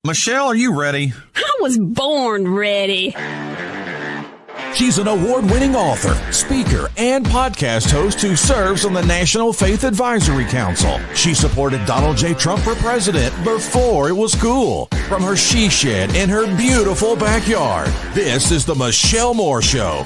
Michelle, are you ready? I was born ready. She's an award-winning author, speaker, and podcast host who serves on the National Faith Advisory Council. She supported Donald J. Trump for president before it was cool, from her she shed in her beautiful backyard. This is the Michelle Moore Show.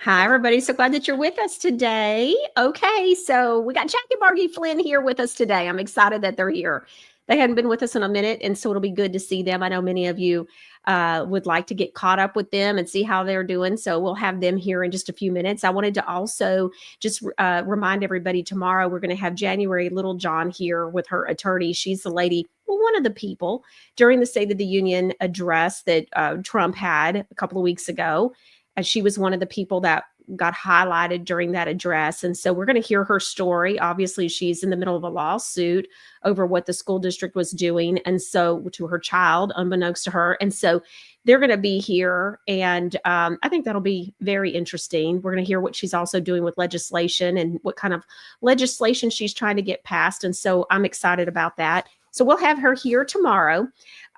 Hi, everybody. So glad that you're with us today. Okay, so we got Jackie Margie Flynn here with us today. I'm excited that they're here. They hadn't been with us in a minute, and so it'll be good to see them. I know many of you would like to get caught up with them and see how they're doing, so we'll have them here in just a few minutes. I wanted to also just remind everybody tomorrow we're going to have January Littlejohn here with her attorney. She's the lady, well, one of the people during the State of the Union address that Trump had a couple of weeks ago. She was one of the people that got highlighted during that address. And so we're going to hear her story. Obviously, she's in the middle of a lawsuit over what the school district was doing. And so to her child, unbeknownst to her. And so they're going to be here. And I think that'll be very interesting. We're going to hear what she's also doing with legislation and what kind of legislation she's trying to get passed. And so I'm excited about that. So we'll have her here tomorrow.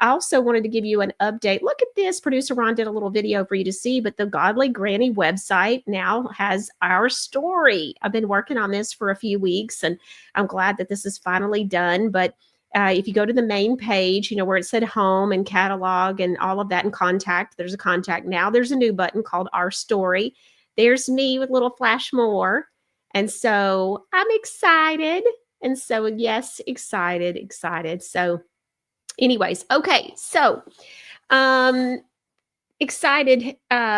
I also wanted to give you an update. Look at this. Producer Ron did a little video for you to see, but the Godly Granny website now has our story. I've been working on this for a few weeks, and I'm glad that this is finally done. But if you go to the main page, you know, where it said home and catalog and all of that and contact, there's a contact. Now there's a new button called Our Story. There's me with little Flash Moore. And so I'm excited. And so, yes, excited. So anyways, okay. So, um, excited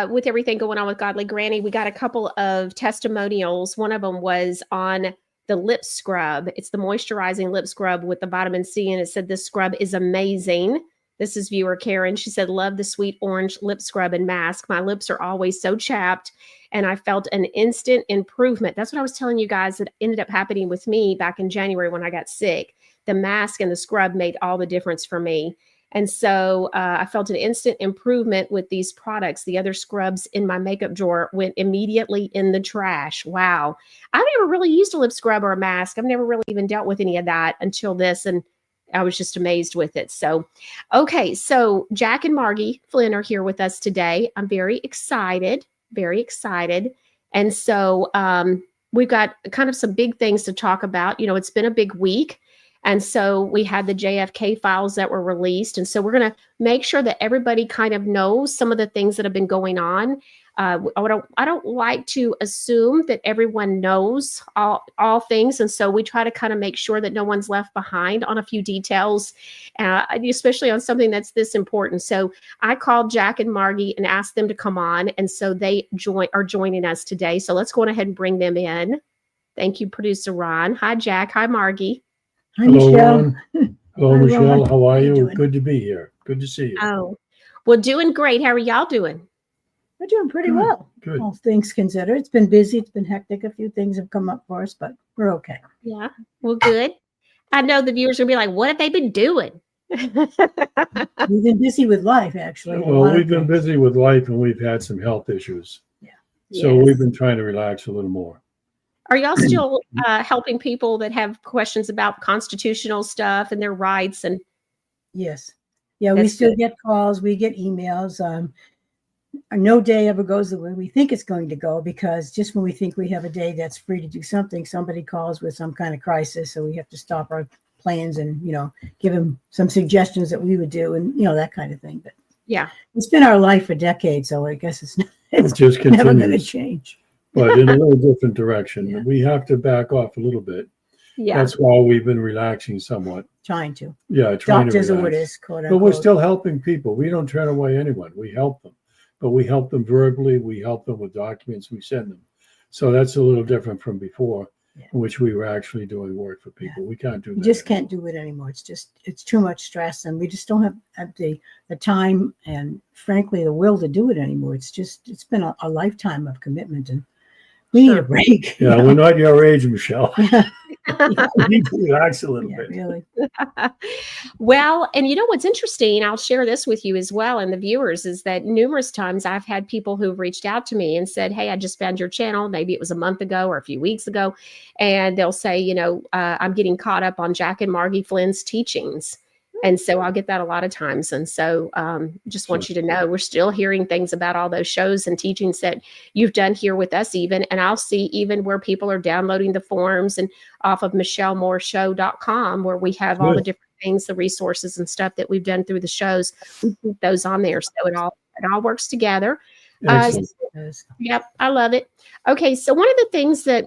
with everything going on with Godly Granny. We got a couple of testimonials. One of them was on the lip scrub. It's the moisturizing lip scrub with the vitamin C, and it said this scrub is amazing. This is viewer Karen. She said, love the sweet orange lip scrub and mask. My lips are always so chapped, and I felt an instant improvement. That's what I was telling you guys that ended up happening with me back in January when I got sick. The mask and the scrub made all the difference for me. And so I felt an instant improvement with these products. The other scrubs in my makeup drawer went immediately in the trash. Wow. I've never really used a lip scrub or a mask. I've never really even dealt with any of that until this. And I was just amazed with it. So, okay. So Jack and Margie Flynn are here with us today. I'm very excited. And so we've got kind of some big things to talk about. You know, it's been a big week. And so we had the JFK files that were released. And so we're going to make sure that everybody kind of knows some of the things that have been going on. I don't like to assume that everyone knows all things. And so we try to kind of make sure that no one's left behind on a few details, especially on something that's this important. So I called Jack and Margie and asked them to come on. And so they are joining us today. So let's go on ahead and bring them in. Thank you, producer Ron. Hi, Jack. Hi, Margie. Hi, Hello, Michelle. Ron. Hello, Hi, Michelle. Ron. How are you? doing? Good to be here. Good to see you. Oh, well, doing great. How are y'all doing? We're doing pretty Good, well, good. all things considered. It's been busy. It's been hectic. A few things have come up for us, but we're okay. Yeah, well, good. I know the viewers are going to be like, what have they been doing? We've been busy with life, actually. a Well, lot of we've been things. busy with life and we've had some health issues. So Yes. we've been trying to relax a little more. Are y'all still helping people that have questions about constitutional stuff and their rights? And Yes. Yeah, we That's still good. get calls. We get emails. No day ever goes the way we think it's going to go, because just when we think we have a day that's free to do something, somebody calls with some kind of crisis. So we have to stop our plans and, give them some suggestions that we would do and, that kind of thing. But yeah, it's been our life for decades. So I guess it's It just never going to continues, change. but in a little different direction. Yeah. We have to back off a little bit. yeah, That's why we've been relaxing somewhat. Trying to. Yeah, trying Doctors to or what relax. is, quote But we're unquote. still helping people. We don't turn away anyone. We help them. But we help them verbally. We help them with documents we send them. So that's a little different from before, Yeah. in which we were actually doing work for people. We can't do that. We just anymore. can't do it anymore. It's too much stress, and we just don't have the time and, frankly, the will to do it anymore. It's been a lifetime of commitment, and we need a Sure. break. Yeah, we're not your age, Michelle. Yeah, We need to relax a little yeah, bit. really. Well, and you know what's interesting, I'll share this with you as well and the viewers, is that numerous times I've had people who've reached out to me and said, hey, I just found your channel. Maybe it was a month ago or a few weeks ago. And they'll say, I'm getting caught up on Jack and Margie Flynn's teachings. And so I'll get that a lot of times. And so just want you to know we're still hearing things about all those shows and teachings that you've done here with us even. And I'll see even where people are downloading the forms and off of MichelleMooreShow.com, where we have all the Good. different things, the resources and stuff that we've done through the shows. We put those on there. So it all works together. Excellent. Yes. Yep, I love it. Okay, so one of the things that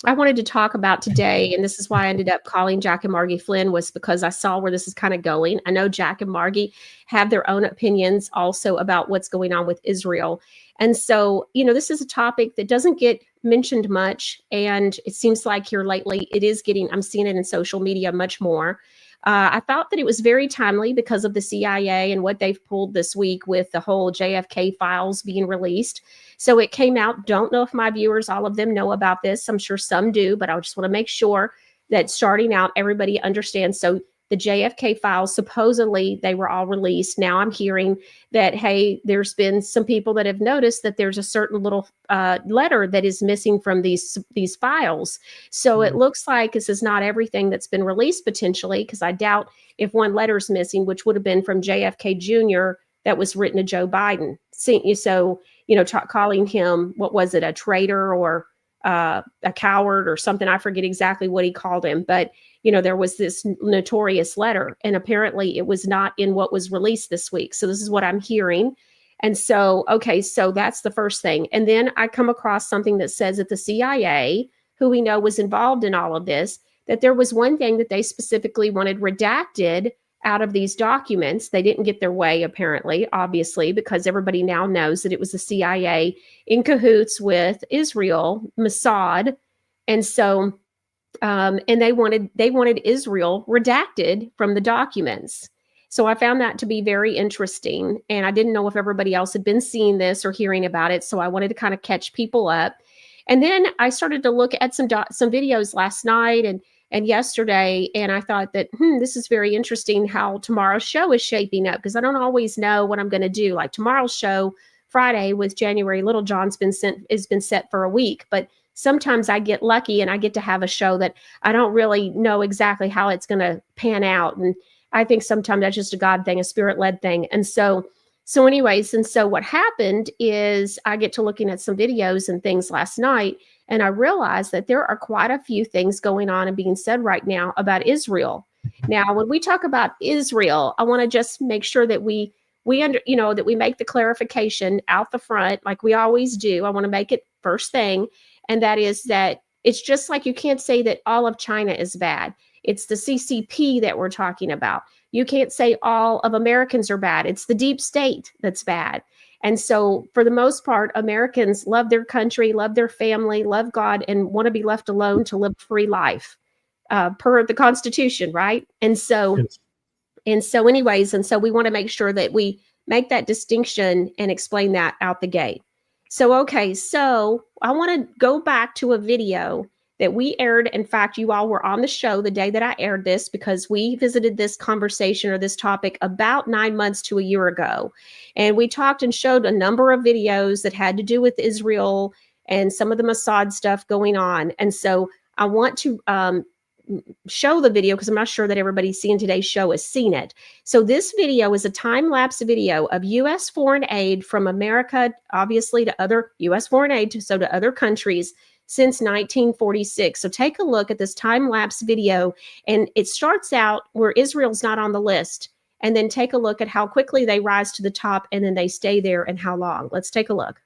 I wanted to talk about today, and this is why I ended up calling Jack and Margie Flynn, was because I saw where this is kind of going. I know Jack and Margie have their own opinions also about what's going on with Israel. And so, this is a topic that doesn't get mentioned much. And it seems like here lately, I'm seeing it in social media much more. I thought that it was very timely because of the CIA and what they've pulled this week with the whole JFK files being released. So it came out. Don't know if my viewers, all of them, know about this. I'm sure some do, but I just want to make sure that starting out, everybody understands. So the JFK files, supposedly they were all released. Now I'm hearing that, hey, there's been some people that have noticed that there's a certain little letter that is missing from these files. So it looks like this is not everything that's been released potentially, because I doubt if one letter is missing, which would have been from JFK Jr. that was written to Joe Biden. So, calling him, what was it, a traitor or a coward or something. I forget exactly what he called him, but there was this notorious letter, and apparently it was not in what was released this week. So this is what I'm hearing. And so, okay, so that's the first thing. And then I come across something that says that the CIA, who we know was involved in all of this, that there was one thing that they specifically wanted redacted out of these documents. They didn't get their way, apparently, obviously, because everybody now knows that it was the CIA in cahoots with Israel, Mossad. And so, and they wanted Israel redacted from the documents. So I found that to be very interesting. And I didn't know if everybody else had been seeing this or hearing about it. So I wanted to kind of catch people up. And then I started to look at some videos last night and yesterday. And I thought that, this is very interesting how tomorrow's show is shaping up, because I don't always know what I'm going to do. Like tomorrow's show, Friday with January Littlejohn's been set for a week, but sometimes I get lucky and I get to have a show that I don't really know exactly how it's going to pan out. And I think sometimes that's just a God thing, a spirit-led thing. And so anyways, and so what happened is I get to looking at some videos and things last night, and I realized that there are quite a few things going on and being said right now about Israel. Now, when we talk about Israel, I want to just make sure that we that we make the clarification out the front, like we always do. I want to make it first thing, and that is that it's just like you can't say that all of China is bad. It's the CCP that we're talking about. You can't say all of Americans are bad. It's the deep state that's bad. And so for the most part, Americans love their country, love their family, love God, and want to be left alone to live a free life per the Constitution, right? And so, anyways, we want to make sure that we make that distinction and explain that out the gate. So, okay, so I want to go back to a video that we aired. In fact, you all were on the show the day that I aired this, because we visited this conversation or this topic about 9 months to a year ago. And we talked and showed a number of videos that had to do with Israel and some of the Mossad stuff going on. And so I want to show the video because I'm not sure that everybody seeing today's show has seen it. So this video is a time-lapse video of U.S. foreign aid from America, obviously to other U.S. foreign aid, to other countries since 1946. So take a look at this time-lapse video, and it starts out where Israel's not on the list, and then take a look at how quickly they rise to the top, and then they stay there and how long. Let's take a look.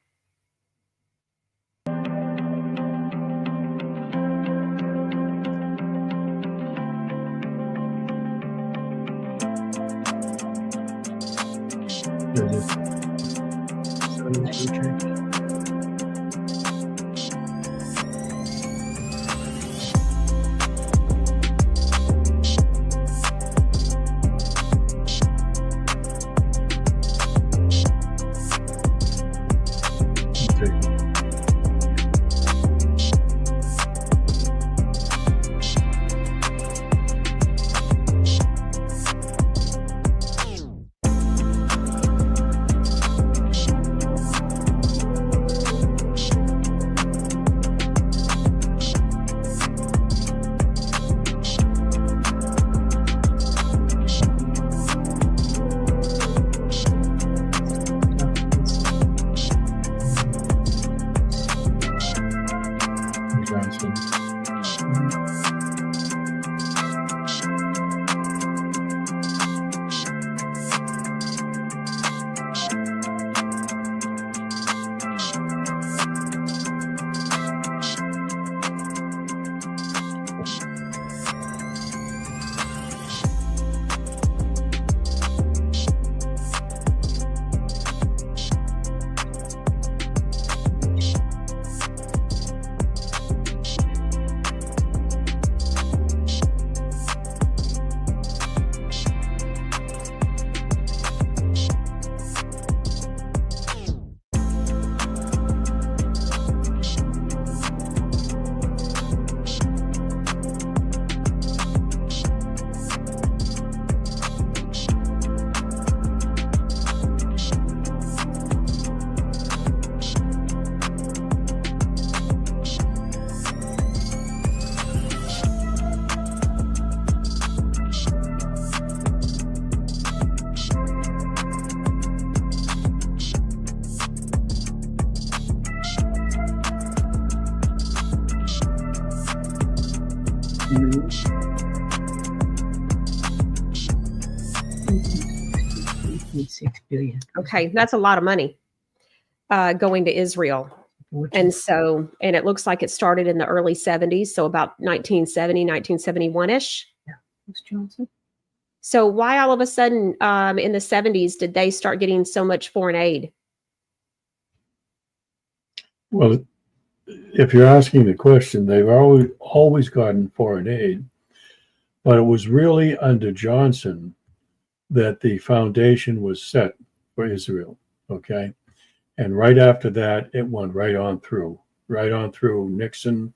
$6 billion. Okay, that's a lot of money going to Israel. And so, and it looks like it started in the early 70s. So about 1970, 1971-ish. Yeah. Miss Johnson. So why all of a sudden in the 70s did they start getting so much foreign aid? Well, if you're asking the question, they've always gotten foreign aid, but it was really under Johnson that the foundation was set for Israel. Okay. And right after that, it went right on through Nixon,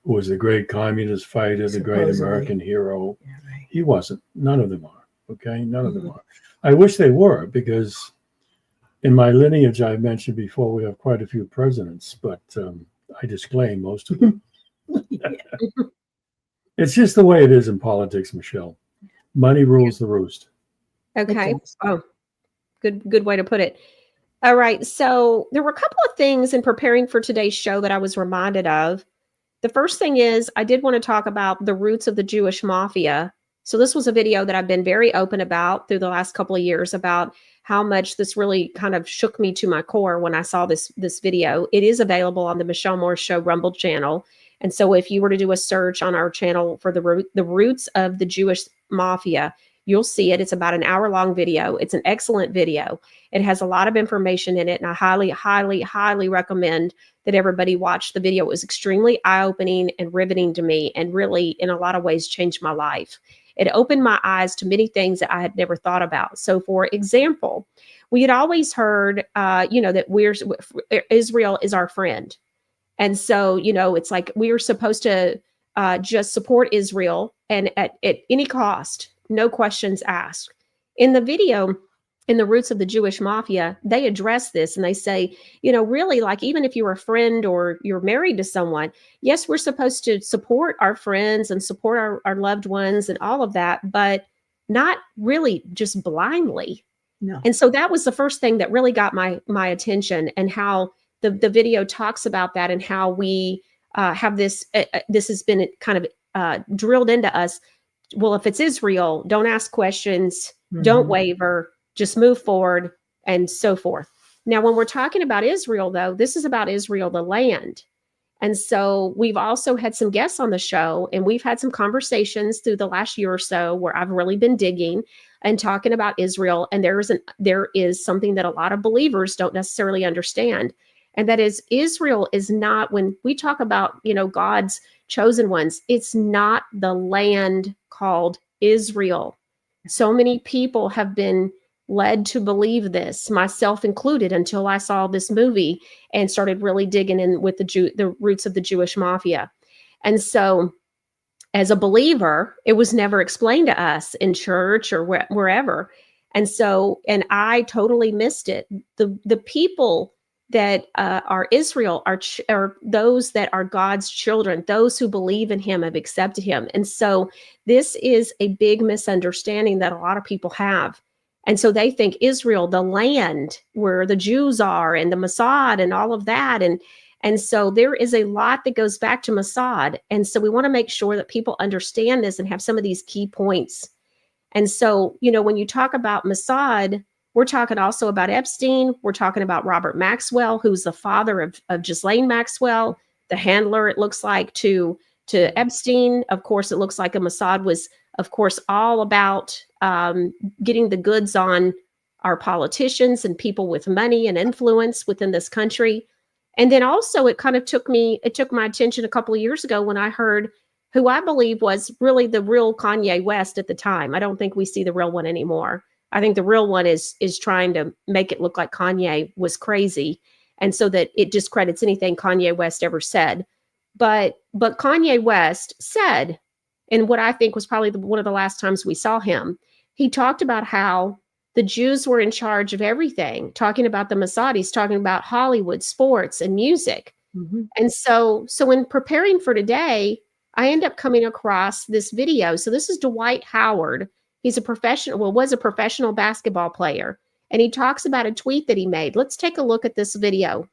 who was a great communist fighter, the great American hero. Yeah, right. He wasn't. None of them are. Okay. None of them are. I wish they were, because in my lineage, I mentioned before, we have quite a few presidents, but I disclaim most of them. It's just the way it is in politics, Michelle. Money rules the roost. Okay. Oh, good way to put it. All right. So there were a couple of things in preparing for today's show that I was reminded of. The first thing is I did want to talk about the roots of the Jewish mafia. So this was a video that I've been very open about through the last couple of years about how much this really kind of shook me to my core when I saw this video. It is available on the Michelle Moore Show Rumble channel. And so if you were to do a search on our channel for the roots of the Jewish mafia, you'll see it. It's about an hour-long video. It's an excellent video. It has a lot of information in it, and I highly, highly, highly recommend that everybody watch the video. It was extremely eye-opening and riveting to me, and really, in a lot of ways, changed my life. It opened my eyes to many things that I had never thought about. So, for example, we had always heard, that Israel is our friend. And so, it's like we are supposed to just support Israel and at any cost, no questions asked. In the video, in the roots of the Jewish mafia, they address this and they say, really, like, even if you're a friend or you're married to someone, yes, we're supposed to support our friends and support our loved ones and all of that, but not really just blindly. No. And so that was the first thing that really got my attention, and how the video talks about that, and how we have this, this has been kind of drilled into us. Well, if it's Israel, don't ask questions, don't waver, just move forward, and so forth. Now, when we're talking about Israel, though, this is about Israel, the land. And so we've also had some guests on the show, and we've had some conversations through the last year or so where I've really been digging and talking about Israel. And there is something that a lot of believers don't necessarily understand. And that is, Israel is not, when we talk about, God's chosen ones, it's not the land called Israel. So many people have been led to believe this, myself included, until I saw this movie and started really digging in with the roots of the Jewish mafia. And so as a believer, it was never explained to us in church or wherever. And so, and I totally missed it. The people that are Israel are those that are God's children, those who believe in him, have accepted him. And so this is a big misunderstanding that a lot of people have. And so they think Israel, the land where the Jews are, and the Mossad and all of that. And so there is a lot that goes back to Mossad. And so we want to make sure that people understand this and have some of these key points. And so, when you talk about Mossad, we're talking also about Epstein. We're talking about Robert Maxwell, who's the father of Ghislaine Maxwell, the handler, it looks like, to Epstein. Of course, it looks like Mossad was, of course, all about getting the goods on our politicians and people with money and influence within this country. And then also it took my attention a couple of years ago when I heard who I believe was really the real Kanye West at the time. I don't think we see the real one anymore. I think the real one is trying to make it look like Kanye was crazy, and so that it discredits anything Kanye West ever said. But Kanye West said, and what I think was probably one of the last times we saw him, he talked about how the Jews were in charge of everything, talking about the Mossadis, talking about Hollywood, sports, and music. Mm-hmm. And so in preparing for today, I end up coming across this video. So this is Dwight Howard. He's was a professional basketball player. And he talks about a tweet that he made. Let's take a look at this video.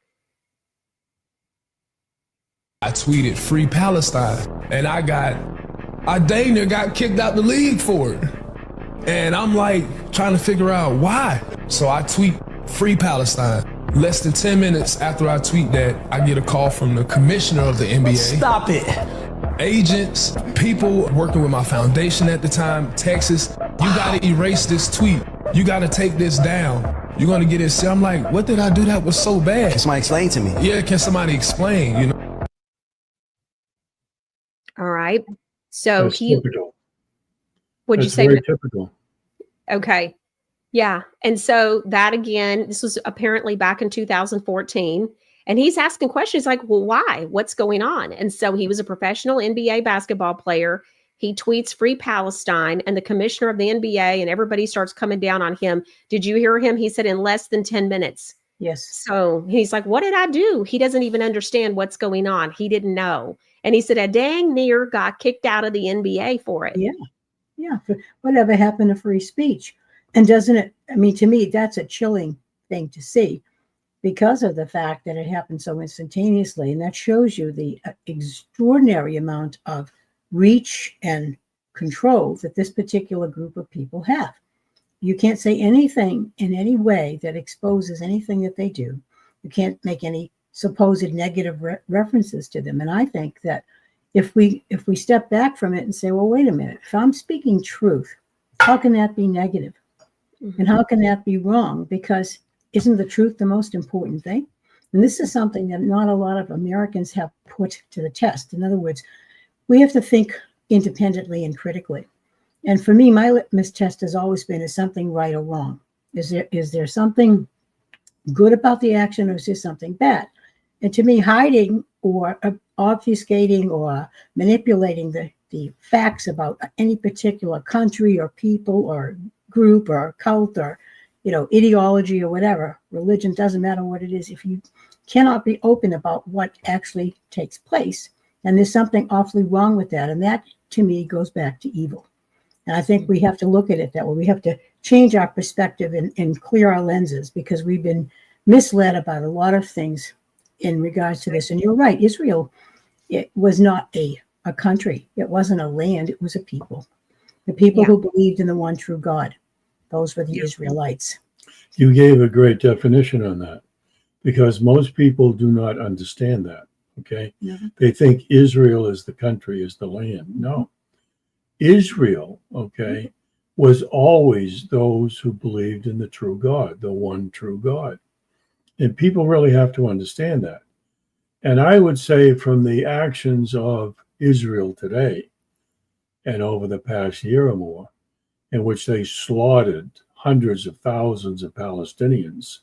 I tweeted "Free Palestine," and I dang near got kicked out the league for it. And I'm like trying to figure out why. So I tweet "Free Palestine." Less than 10 minutes after I tweet that, I get a call from the commissioner of the NBA. Stop it. Agents, people working with my foundation at the time, Texas, you gotta erase this tweet. You gotta take this down. You're gonna get it. I'm like, what did I do that was so bad? Can somebody explain to me? Yeah, can somebody explain, you know? All right. So That's he, typical. what'd you That's say? very typical. Okay. Yeah. And so that again, this was apparently back in 2014. And he's asking questions like, well, why? What's going on? And so he was a professional NBA basketball player. He tweets free Palestine, and the commissioner of the NBA and everybody starts coming down on him. Did you hear him? He said in less than 10 minutes. Yes. So he's like, what did I do? He doesn't even understand what's going on. He didn't know. And he said, I dang near got kicked out of the NBA for it. Yeah. Yeah. Whatever happened to free speech? And doesn't it, I mean, to me, that's a chilling thing to see because of the fact that it happened so instantaneously. And that shows you the extraordinary amount of reach and control that this particular group of people have. You can't say anything in any way that exposes anything that they do. You can't make any supposed negative references to them. And I think that if we step back from it and say, well, wait a minute, if I'm speaking truth, how can that be negative? And how can that be wrong? Because isn't the truth the most important thing? And this is something that not a lot of Americans have put to the test. In other words, we have to think independently and critically. And for me, my litmus test has always been, is something right or wrong? Is there something good about the action, or is there something bad? And to me, hiding or obfuscating or manipulating the facts about any particular country or people or group or cult or, ideology or whatever, religion, doesn't matter what it is. If you cannot be open about what actually takes place, and there's something awfully wrong with that. And that, to me, goes back to evil. And I think we have to look at it that way. We have to change our perspective and clear our lenses, because we've been misled about a lot of things in regards to this. And you're right, Israel, it was not a country. It wasn't a land. It was a people. The people who believed in the one true God. Those were the Israelites. You gave a great definition on that, because most people do not understand that. Okay. Mm-hmm. They think Israel is the country, is the land. No. Israel, was always those who believed in the true God, the one true God. And people really have to understand that. And I would say from the actions of Israel today and over the past year or more, in which they slaughtered hundreds of thousands of Palestinians,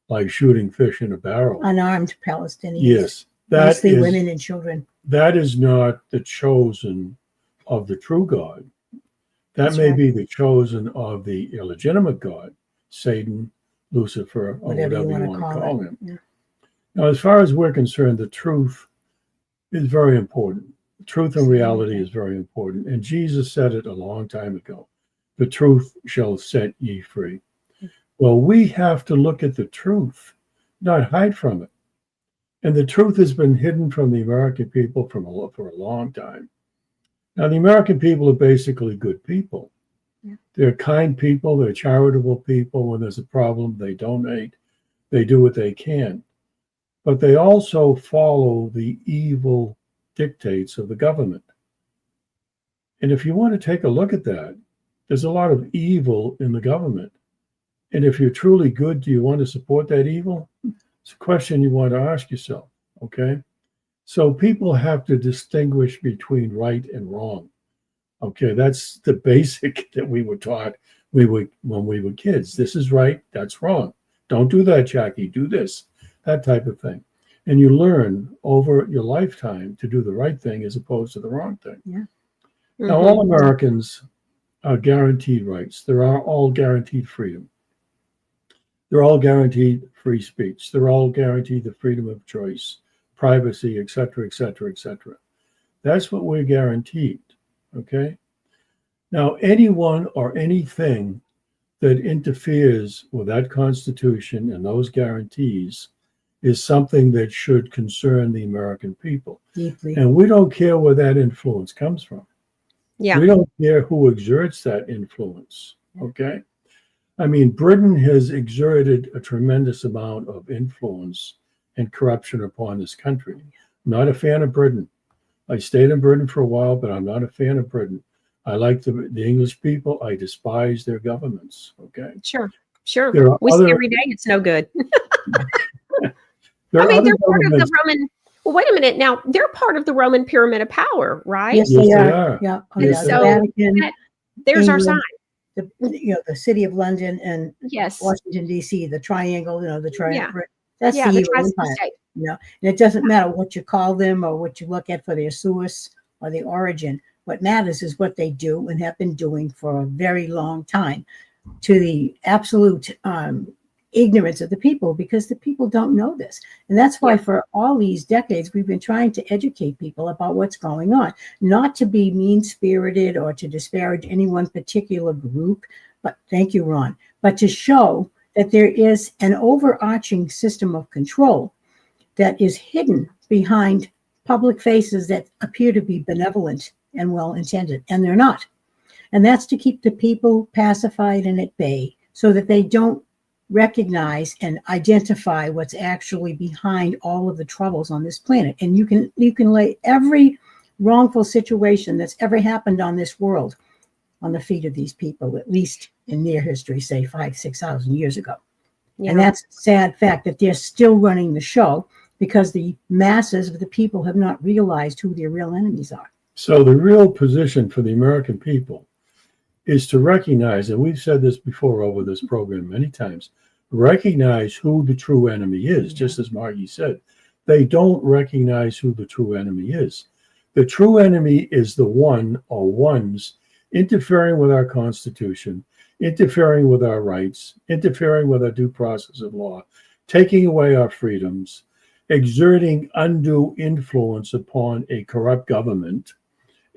like shooting fish in a barrel. Unarmed Palestinians. Yes. Mostly women and children. That is not the chosen of the true God. That may be the chosen of the illegitimate God, Satan, Lucifer, or whatever you want to call him. Yeah. Now, as far as we're concerned, the truth is very important. Truth and reality is very important. And Jesus said it a long time ago. The truth shall set ye free. Well, we have to look at the truth, not hide from it. And the truth has been hidden from the American people for a long time. Now, the American people are basically good people. Yeah. They're kind people. They're charitable people. When there's a problem, they donate. They do what they can. But they also follow the evil dictates of the government. And if you want to take a look at that, there's a lot of evil in the government. And if you're truly good, do you want to support that evil? It's a question you want to ask yourself, okay? So people have to distinguish between right and wrong. Okay, that's the basic that we were taught when we were kids. This is right, that's wrong. Don't do that, Jackie, do this, that type of thing. And you learn over your lifetime to do the right thing as opposed to the wrong thing. Yeah. Now, all Americans are guaranteed rights. They're all guaranteed freedom. They're all guaranteed free speech. They're all guaranteed the freedom of choice, privacy, et cetera, et cetera, et cetera. That's what we're guaranteed, okay? Now, anyone or anything that interferes with that Constitution and those guarantees is something that should concern the American people. Deeply. And we don't care where that influence comes from. Yeah. We don't care who exerts that influence, okay? I mean, Britain has exerted a tremendous amount of influence and corruption upon this country. I'm not a fan of Britain. I stayed in Britain for a while, but I'm not a fan of Britain. I like the English people. I despise their governments. Okay. Sure. There are We other- see every day it's no good. There I are mean, other they're part of the governments. Roman. Well, wait a minute. Now they're part of the Roman pyramid of power, right? Yes, Yes, they they are. are. Yeah. Oh, Yes, yeah. they The are. Vatican, that- There's our sign. England, the city of London and Yes. Washington, D.C., the triangle, the Yeah. triangle. That's Yeah. the The evil tri-state empire. state. And it doesn't matter what you call them or what you look at for their source or the origin. What matters is what they do and have been doing for a very long time, to the absolute ignorance of the people, because the people don't know this. And that's why for all these decades, we've been trying to educate people about what's going on, not to be mean-spirited or to disparage any one particular group, but thank you, Ron, but to show that there is an overarching system of control that is hidden behind public faces that appear to be benevolent and well-intended, and they're not. And that's to keep the people pacified and at bay so that they don't recognize and identify what's actually behind all of the troubles on this planet. And you can lay every wrongful situation that's ever happened on this world on the feet of these people, at least in their history, say 5,000-6,000 years ago. Yeah. And that's a sad fact that they're still running the show because the masses of the people have not realized who their real enemies are. So the real position for the American people is to recognize, and we've said this before over this program many times, recognize who the true enemy is, just as Margie said. They don't recognize who the true enemy is. The true enemy is the one or ones interfering with our Constitution, interfering with our rights, interfering with our due process of law, taking away our freedoms, exerting undue influence upon a corrupt government,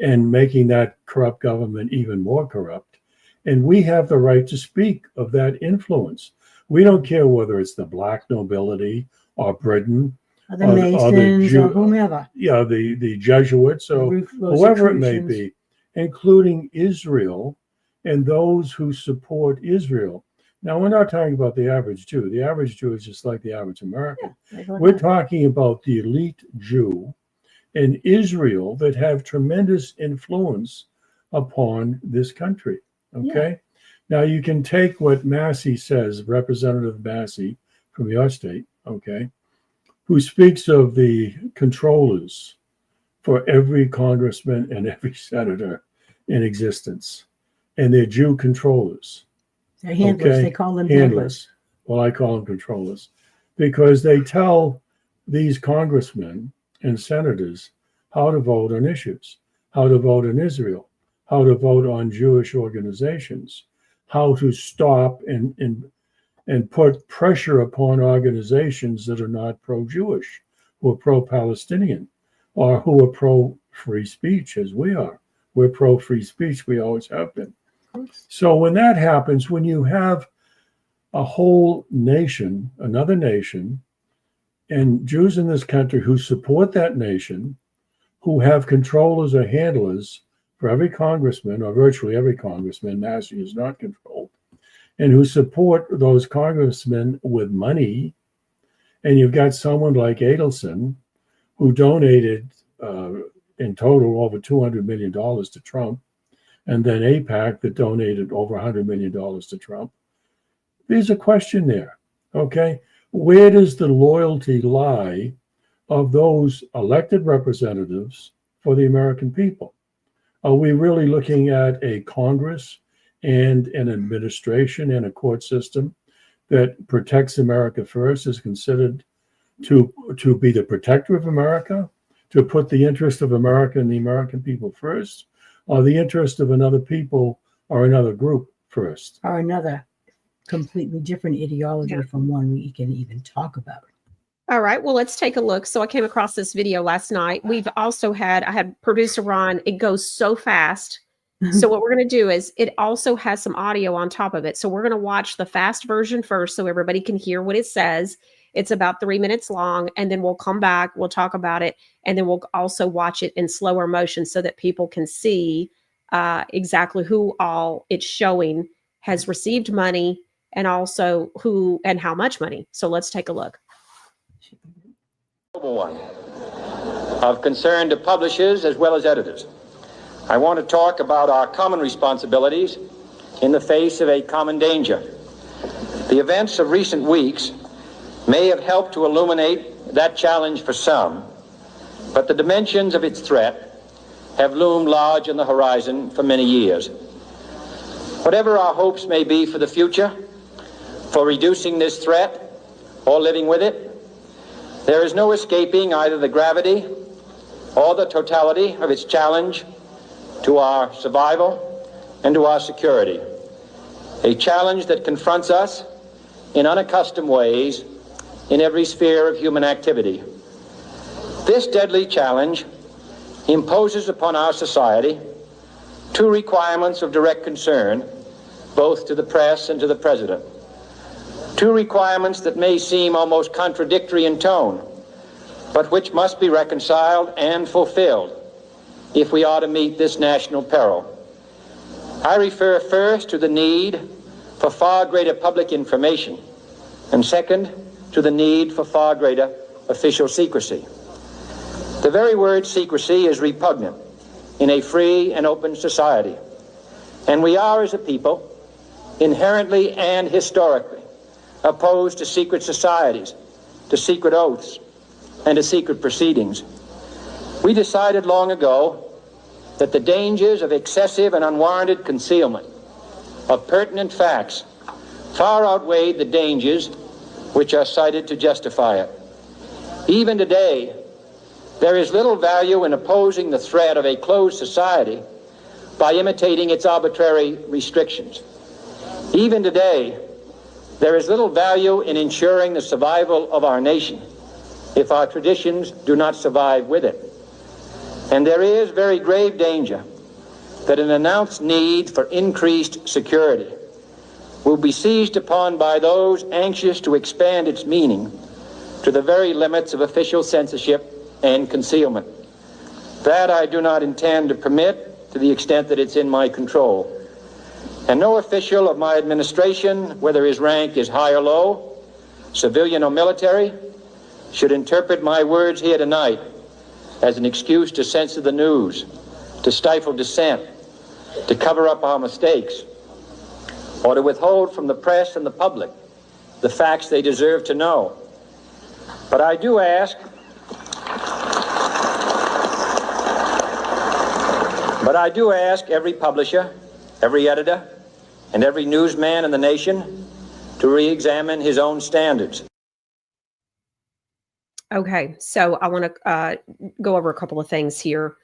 and making that corrupt government even more corrupt. And we have the right to speak of that influence. We don't care whether it's the black nobility or Britain, Or the Or the Masons Jew- or whomever. the Jesuits, or whoever it may be, including Israel and those who support Israel. Now, we're not talking about the average Jew. The average Jew is just like the average American. We're talking about the elite Jew in Israel that have tremendous influence upon this country. Okay. Now you can take what Massey says, Representative Massey from your state, okay, who speaks of the controllers for every congressman and every senator in existence, and they're Jew controllers. They're handlers. Okay. They call them handlers. Well, I call them controllers because they tell these congressmen and senators how to vote on issues, how to vote in Israel, how to vote on Jewish organizations, how to stop and put pressure upon organizations that are not pro-Jewish, who are pro-Palestinian, or who are pro-free speech, as we are. We're pro-free speech. We always have been. So when that happens, when you have a whole nation, another nation, and Jews in this country who support that nation, who have controllers or handlers for every congressman, or virtually every congressman, Massey is not controlled, and who support those congressmen with money. And you've got someone like Adelson, who donated in total over $200 million to Trump, and then AIPAC that donated over $100 million to Trump. There's a question there, okay? Where does the loyalty lie of those elected representatives for the American people? Are we really looking at a Congress and an administration and a court system that protects America first, is considered to be the protector of America, to put the interest of America and the American people first, or the interest of another people or another group first? Or another completely different ideology from one we can even talk about. All right. Well, let's take a look. So I came across this video last night. I had producer Ron. It goes so fast. So what we're going to do is it also has some audio on top of it. So we're going to watch the fast version first so everybody can hear what it says. It's about 3 minutes long, and then we'll come back, we'll talk about it, and then we'll also watch it in slower motion so that people can see exactly who all it's showing has received money and also who and how much money. So let's take a look. One of concern to publishers as well as editors. I want to talk about our common responsibilities in the face of a common danger. The events of recent weeks may have helped to illuminate that challenge for some, but the dimensions of its threat have loomed large on the horizon for many years. Whatever our hopes may be for the future, for reducing this threat or living with it, there is no escaping either the gravity or the totality of its challenge to our survival and to our security. A challenge that confronts us in unaccustomed ways in every sphere of human activity. This deadly challenge imposes upon our society two requirements of direct concern, both to the press and to the President. Two requirements that may seem almost contradictory in tone, but which must be reconciled and fulfilled if we are to meet this national peril. I refer first to the need for far greater public information, and second, to the need for far greater official secrecy. The very word secrecy is repugnant in a free and open society, and we are, as a people, inherently and historically opposed to secret societies, to secret oaths, and to secret proceedings. We decided long ago that the dangers of excessive and unwarranted concealment of pertinent facts far outweighed the dangers which are cited to justify it. Even today, there is little value in opposing the threat of a closed society by imitating its arbitrary restrictions. Even today, there is little value in ensuring the survival of our nation if our traditions do not survive with it. And there is very grave danger that an announced need for increased security will be seized upon by those anxious to expand its meaning to the very limits of official censorship and concealment. That I do not intend to permit to the extent that it's in my control. And no official of my administration, whether his rank is high or low, civilian or military, should interpret my words here tonight as an excuse to censor the news, to stifle dissent, to cover up our mistakes, or to withhold from the press and the public the facts they deserve to know. But I do ask every publisher, every editor, and every newsman in the nation to re-examine his own standards. Okay, so I want to go over a couple of things here.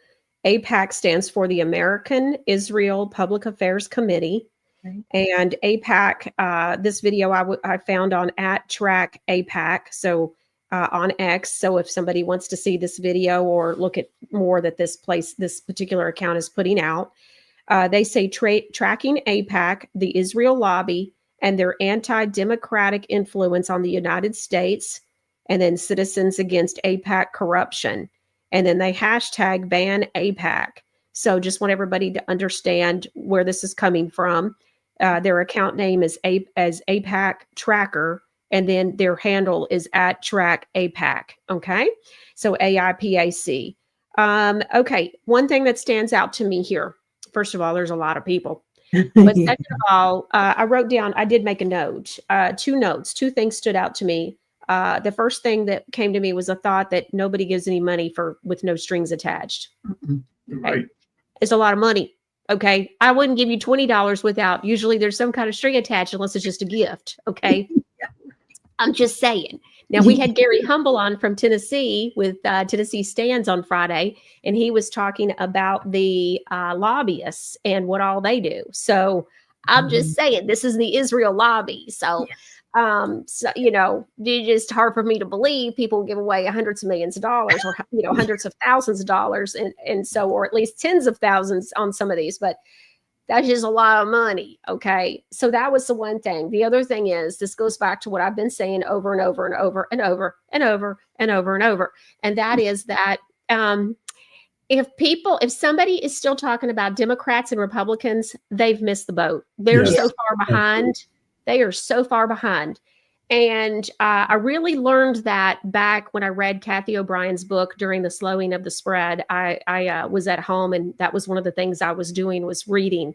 AIPAC stands for the American Israel Public Affairs Committee. Okay. And AIPAC, this video I found on @TrackAIPAC, so on X. So if somebody wants to see this video or look at more that this particular account is putting out, they say tracking AIPAC, the Israel lobby, and their anti-democratic influence on the United States, and then Citizens Against AIPAC Corruption. And then they hashtag ban AIPAC. So just want everybody to understand where this is coming from. Their account name is as AIPAC Tracker, and then their handle is @TrackAIPAC. Okay, so AIPAC. Okay, one thing that stands out to me here. First of all, there's a lot of people. But second of all, I did make a note, two things stood out to me. The first thing that came to me was a thought that nobody gives any money with no strings attached. Okay? Right. It's a lot of money. Okay. I wouldn't give you $20 without, usually there's some kind of string attached unless it's just a gift. Okay. I'm just saying. Now, we had Gary Humble on from Tennessee with Tennessee Stands on Friday, and he was talking about the lobbyists and what all they do. So I'm just saying, this is the Israel lobby. So, so, it's just hard for me to believe people give away hundreds of millions of dollars or, hundreds of thousands of dollars. And so, or at least tens of thousands on some of these, but that's just a lot of money. Okay. So that was the one thing. The other thing is, this goes back to what I've been saying over and over and over and over and over and over and over. And that is that if somebody is still talking about Democrats and Republicans, they've missed the boat. They're so far behind They are so far behind. And I really learned that back when I read Kathy O'Brien's book during the slowing of the spread. I was at home, and that was one of the things I was doing, was reading.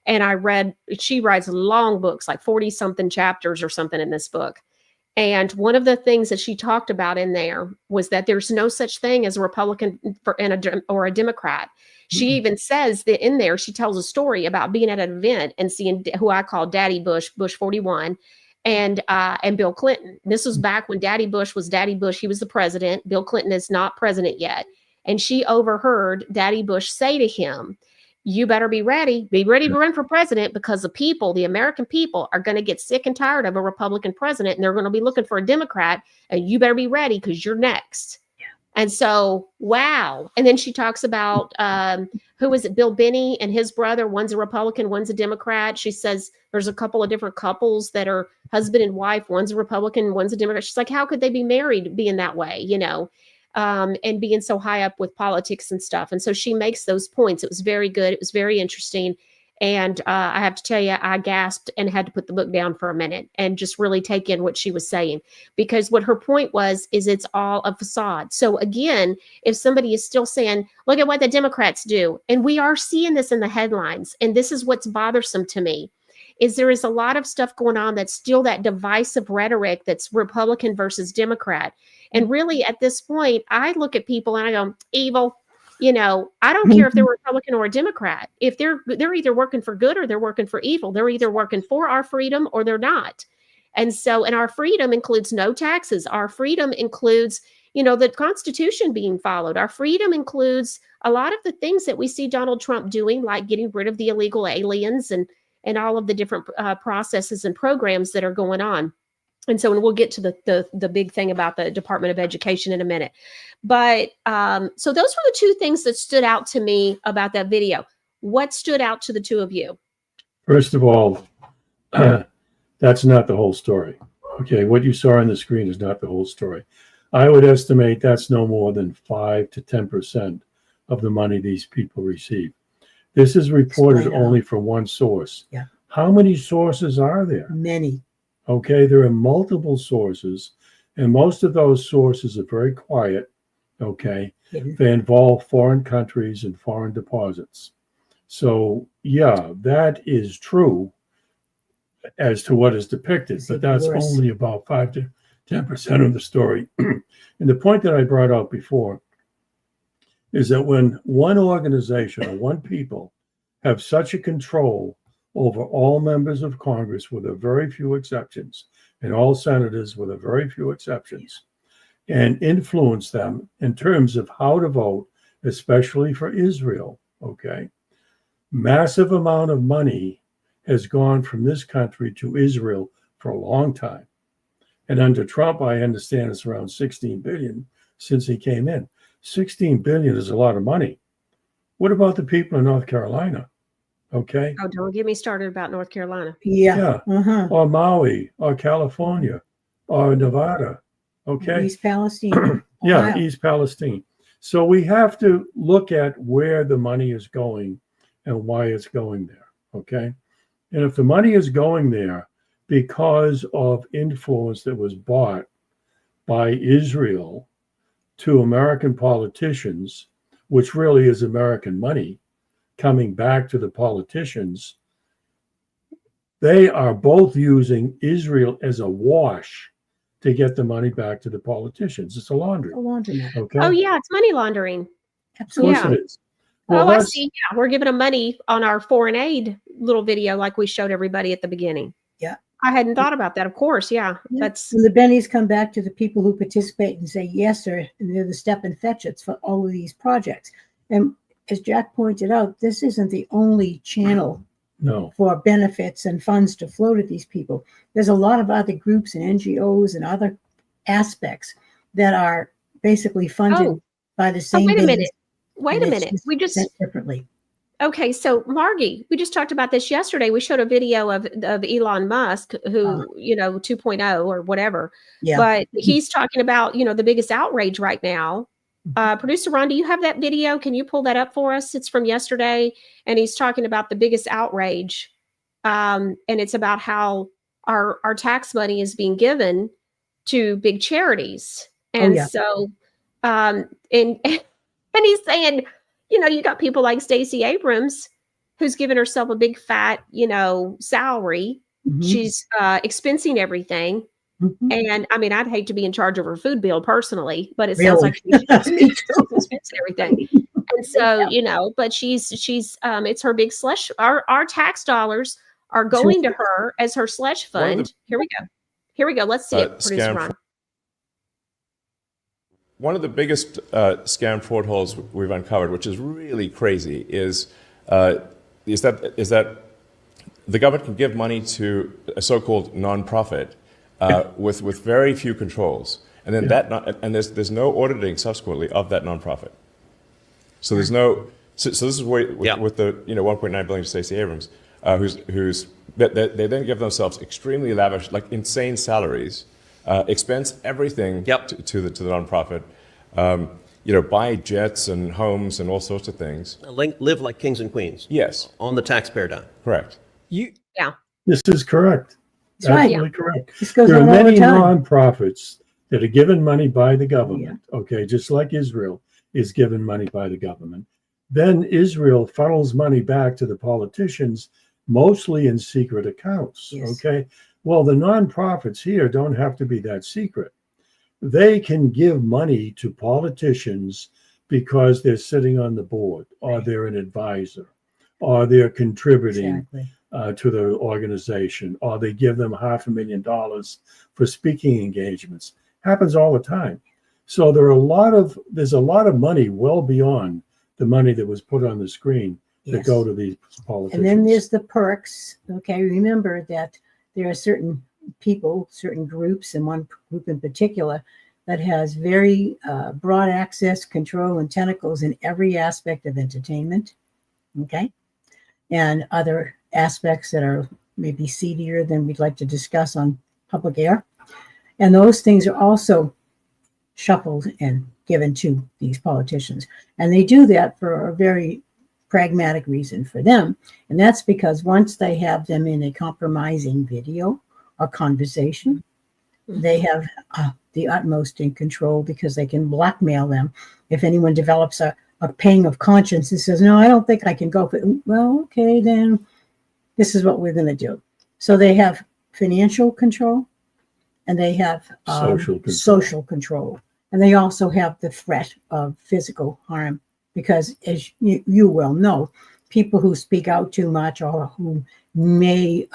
And she writes long books, like 40 something chapters or something in this book. And one of the things that she talked about in there was that there's no such thing as a Republican or a Democrat. She even says that in there, she tells a story about being at an event and seeing who I call Daddy Bush, Bush 41, and Bill Clinton. This was back when Daddy Bush was Daddy Bush. He was the president. Bill Clinton is not president yet. And she overheard Daddy Bush say to him, "You better be ready to run for president, because the people, the American people, are going to get sick and tired of a Republican president, and they're going to be looking for a Democrat, and you better be ready because you're next." Yeah. And so, wow. And then she talks about, who is it? Bill Binney and his brother. One's a Republican, one's a Democrat. She says there's a couple of different couples that are husband and wife. One's a Republican, one's a Democrat. She's like, how could they be married being that way, and being so high up with politics and stuff. And so she makes those points. It was very good. It was very interesting. And I have to tell you, I gasped and had to put the book down for a minute and just really take in what she was saying, because what her point was, is it's all a facade. So again, if somebody is still saying, look at what the Democrats do, and we are seeing this in the headlines, and this is what's bothersome to me, is there is a lot of stuff going on that's still that divisive rhetoric that's Republican versus Democrat. And really, at this point, I look at people and I go, evil. I don't care if they're Republican or a Democrat. If they're either working for good or they're working for evil. They're either working for our freedom or they're not. And so, and our freedom includes no taxes. Our freedom includes, the Constitution being followed. Our freedom includes a lot of the things that we see Donald Trump doing, like getting rid of the illegal aliens and all of the different processes and programs that are going on. And so, and we'll get to the big thing about the Department of Education in a minute. But so those were the two things that stood out to me about that video. What stood out to the two of you? First of all, that's not the whole story. Okay, what you saw on the screen is not the whole story. I would estimate that's no more than 5 to 10% of the money these people receive. This is reported only from one source. Yeah. How many sources are there? Many. Okay, there are multiple sources, and most of those sources are very quiet. Okay, they involve foreign countries and foreign deposits. So, yeah, that is true as to what is depicted, but that's only about 5 to 10% of the story. And the point that I brought out before is that when one organization or one people have such a control over all members of Congress, with a very few exceptions, and all senators with a very few exceptions, and influence them in terms of how to vote, especially for Israel, okay? Massive amount of money has gone from this country to Israel for a long time. And under Trump, I understand it's around 16 billion since he came in. 16 billion is a lot of money. What about the people in North Carolina? Okay. Oh, don't get me started about North Carolina. Yeah. Or Maui, or California, or Nevada. Okay. East Palestine. Yeah, East Palestine. So we have to look at where the money is going and why it's going there. Okay. And if the money is going there because of influence that was bought by Israel to American politicians, which really is American money coming back to the politicians, they are both using Israel as a wash to get the money back to the politicians. It's a laundry. Okay. Oh yeah, it's money laundering. Absolutely. Of course it is. Well, I see. Yeah, we're giving them money on our foreign aid little video, like we showed everybody at the beginning. Yeah. I hadn't thought about that. Of course, yeah. That's and the bennies come back to the people who participate and say yes, or they're the step and fetch-its for all of these projects. And as Jack pointed out, this isn't the only channel for benefits and funds to flow to these people. There's a lot of other groups and NGOs and other aspects that are basically funded by the same. Wait a minute. Wait a minute. We just differently. Okay, so Margie, we just talked about this yesterday. We showed a video of Elon Musk, who 2.0 or whatever. Yeah. But he's talking about the biggest outrage right now. Producer Ron, do you have that video? Can you pull that up for us? It's from yesterday, and he's talking about the biggest outrage, and it's about how our tax money is being given to big charities. Oh, And yeah. so, and he's saying, you got people like Stacey Abrams, who's given herself a big fat, salary. Mhm. She's expensing everything. Mhm. And I mean, I'd hate to be in charge of her food bill personally, but it Really? sounds like she's Me too. expensing everything. And so, but she's it's her big slush. Our tax dollars are going to her as her slush One of fund. Here we go. Let's see it, producer scam Ron. One of the biggest scam fraud holes we've uncovered, which is really crazy, is that the government can give money to a so-called nonprofit with very few controls, and then there's no auditing subsequently of that nonprofit. So there's no. So this is with the 1.9 billion to Stacey Abrams, they then give themselves extremely lavish, like insane salaries, expense everything to the nonprofit, buy jets and homes and all sorts of things. Live like kings and queens. Yes, on the taxpayer dime. correct. This is correct. That's right. Absolutely correct. This goes There are on all the many time. nonprofits that are given money by the government, okay, just like Israel is given money by the government. Then Israel funnels money back to the politicians, mostly in secret accounts, okay? Well, the nonprofits here don't have to be that secret. They can give money to politicians because they're sitting on the board, or they're an advisor, or they're contributing to the organization, or they give them $500,000 for speaking engagements. Happens all the time. So there's a lot of money well beyond the money that was put on the screen that go to these politicians. And then there's the perks. Okay, remember that there are certain people, certain groups, and one group in particular that has very broad access, control, and tentacles in every aspect of entertainment. Okay, and other aspects that are maybe seedier than we'd like to discuss on public air. And those things are also shuffled and given to these politicians. And they do that for a very pragmatic reason for them. And that's because once they have them in a compromising video or conversation, they have the utmost in control, because they can blackmail them. If anyone develops a pang of conscience and says, no, I don't think I can go for it. Well, okay, then this is what we're going to do. So they have financial control, and they have social control. And they also have the threat of physical harm, because as you well know, people who speak out too much, or who may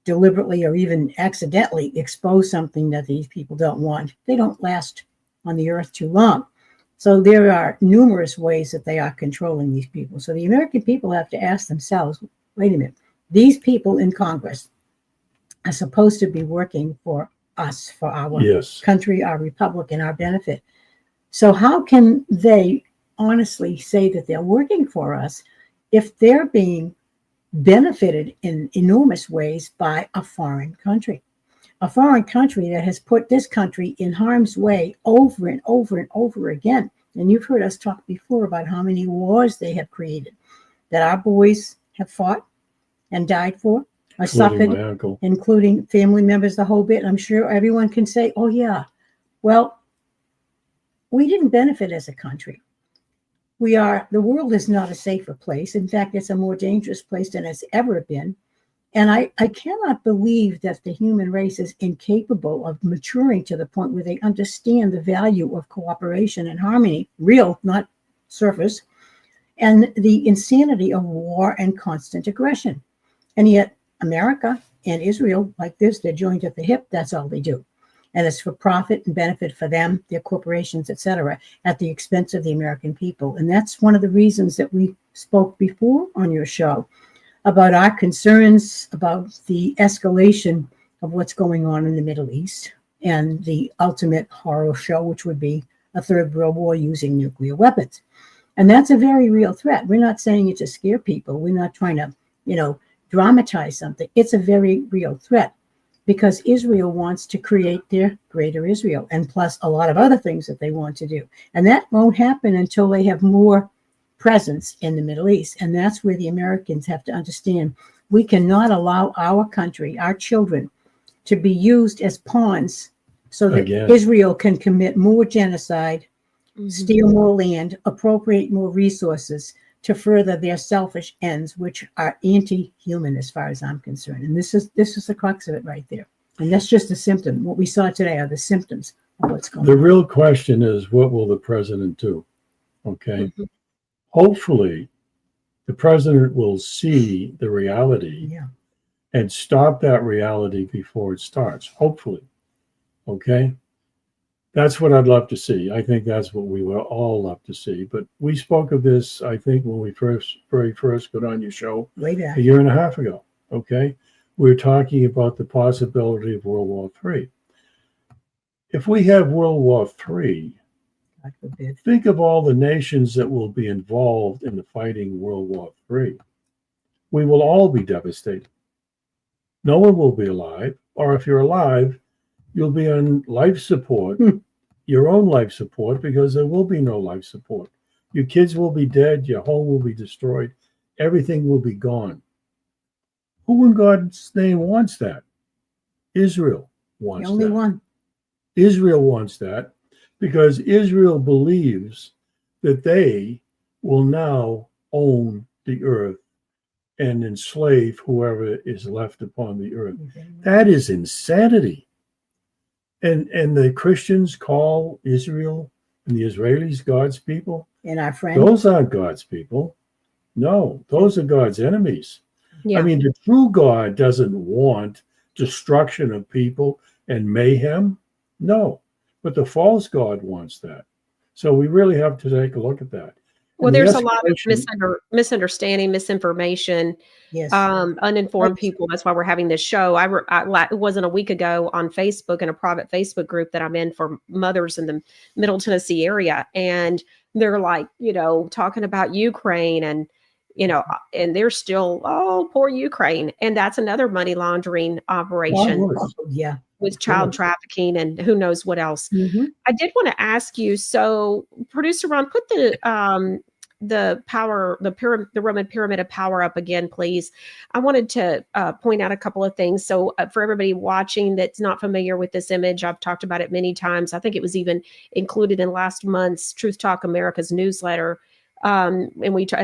deliberately or even accidentally expose something that these people don't want, they don't last on the earth too long. So there are numerous ways that they are controlling these people. So the American people have to ask themselves, wait a minute, these people in Congress are supposed to be working for us, for our country, our republic, and our benefit. So how can they honestly say that they're working for us if they're being benefited in enormous ways by a foreign country? A foreign country that has put this country in harm's way over and over and over again. And you've heard us talk before about how many wars they have created that our boys have fought and died for, or suffered, including family members, the whole bit. I'm sure everyone can say, oh, yeah, well, we didn't benefit as a country. The world is not a safer place. In fact, it's a more dangerous place than it's ever been. And I cannot believe that the human race is incapable of maturing to the point where they understand the value of cooperation and harmony, real, not surface, and the insanity of war and constant aggression. And yet America and Israel, like this, they're joined at the hip. That's all they do. And it's for profit and benefit for them, their corporations, etc., at the expense of the American people. And that's one of the reasons that we spoke before on your show about our concerns about the escalation of what's going on in the Middle East and the ultimate horror show, which would be a third world war using nuclear weapons. And that's a very real threat. We're not saying it to scare people. We're not trying to, dramatize something. It's a very real threat, because Israel wants to create their greater Israel, and plus a lot of other things that they want to do. And that won't happen until they have more presence in the Middle East. And that's where the Americans have to understand We cannot allow our country, our children, to be used as pawns so that Again. Israel can commit more genocide, Mhm. steal more land, appropriate more resources to further their selfish ends, which are anti-human as far as I'm concerned. And this is the crux of it right there. And that's just a symptom. What we saw today are the symptoms of what's going The on. real question is, what will the president do? Okay. Mhm. Hopefully, the president will see the reality Yeah. and stop that reality before it starts. Hopefully. Okay. That's what I'd love to see. I think that's what we will all love to see. But we spoke of this, I think, when we very first got on your show Way back. a year and a half ago. Okay. We were talking about the possibility of World War III. If we have World War III, God forbid. think of all the nations that will be involved in the fighting World War III. We will all be devastated. No one will be alive, or if you're alive, you'll be on life support, your own life support, because there will be no life support. Your kids will be dead, your home will be destroyed, everything will be gone. Who in God's name wants that? Israel The wants only that. one. Israel wants that because Israel believes that they will now own the earth and enslave whoever is left upon the earth. That is insanity. And the Christians call Israel and the Israelis God's people. And our friend. Those aren't God's people. No, those are God's enemies. Yeah. I mean, the true God doesn't want destruction of people and mayhem. No, but the false God wants that. So we really have to take a look at that. Well, And the there's a lot of escalation- misunderstanding, misinformation, Yes. uninformed people. That's why we're having this show. It wasn't a week ago on Facebook, in a private Facebook group that I'm in for mothers in the Middle Tennessee area. And they're like, talking about Ukraine and, and they're still, oh, poor Ukraine. And that's another money laundering operation Yeah. with child trafficking and who knows what else. Mhm. I did want to ask you. So, producer Ron, put the Roman pyramid of power up again, please. I wanted to point out a couple of things. So, for everybody watching that's not familiar with this image, I've talked about it many times. I think it was even included in last month's Truth Talk America's newsletter. And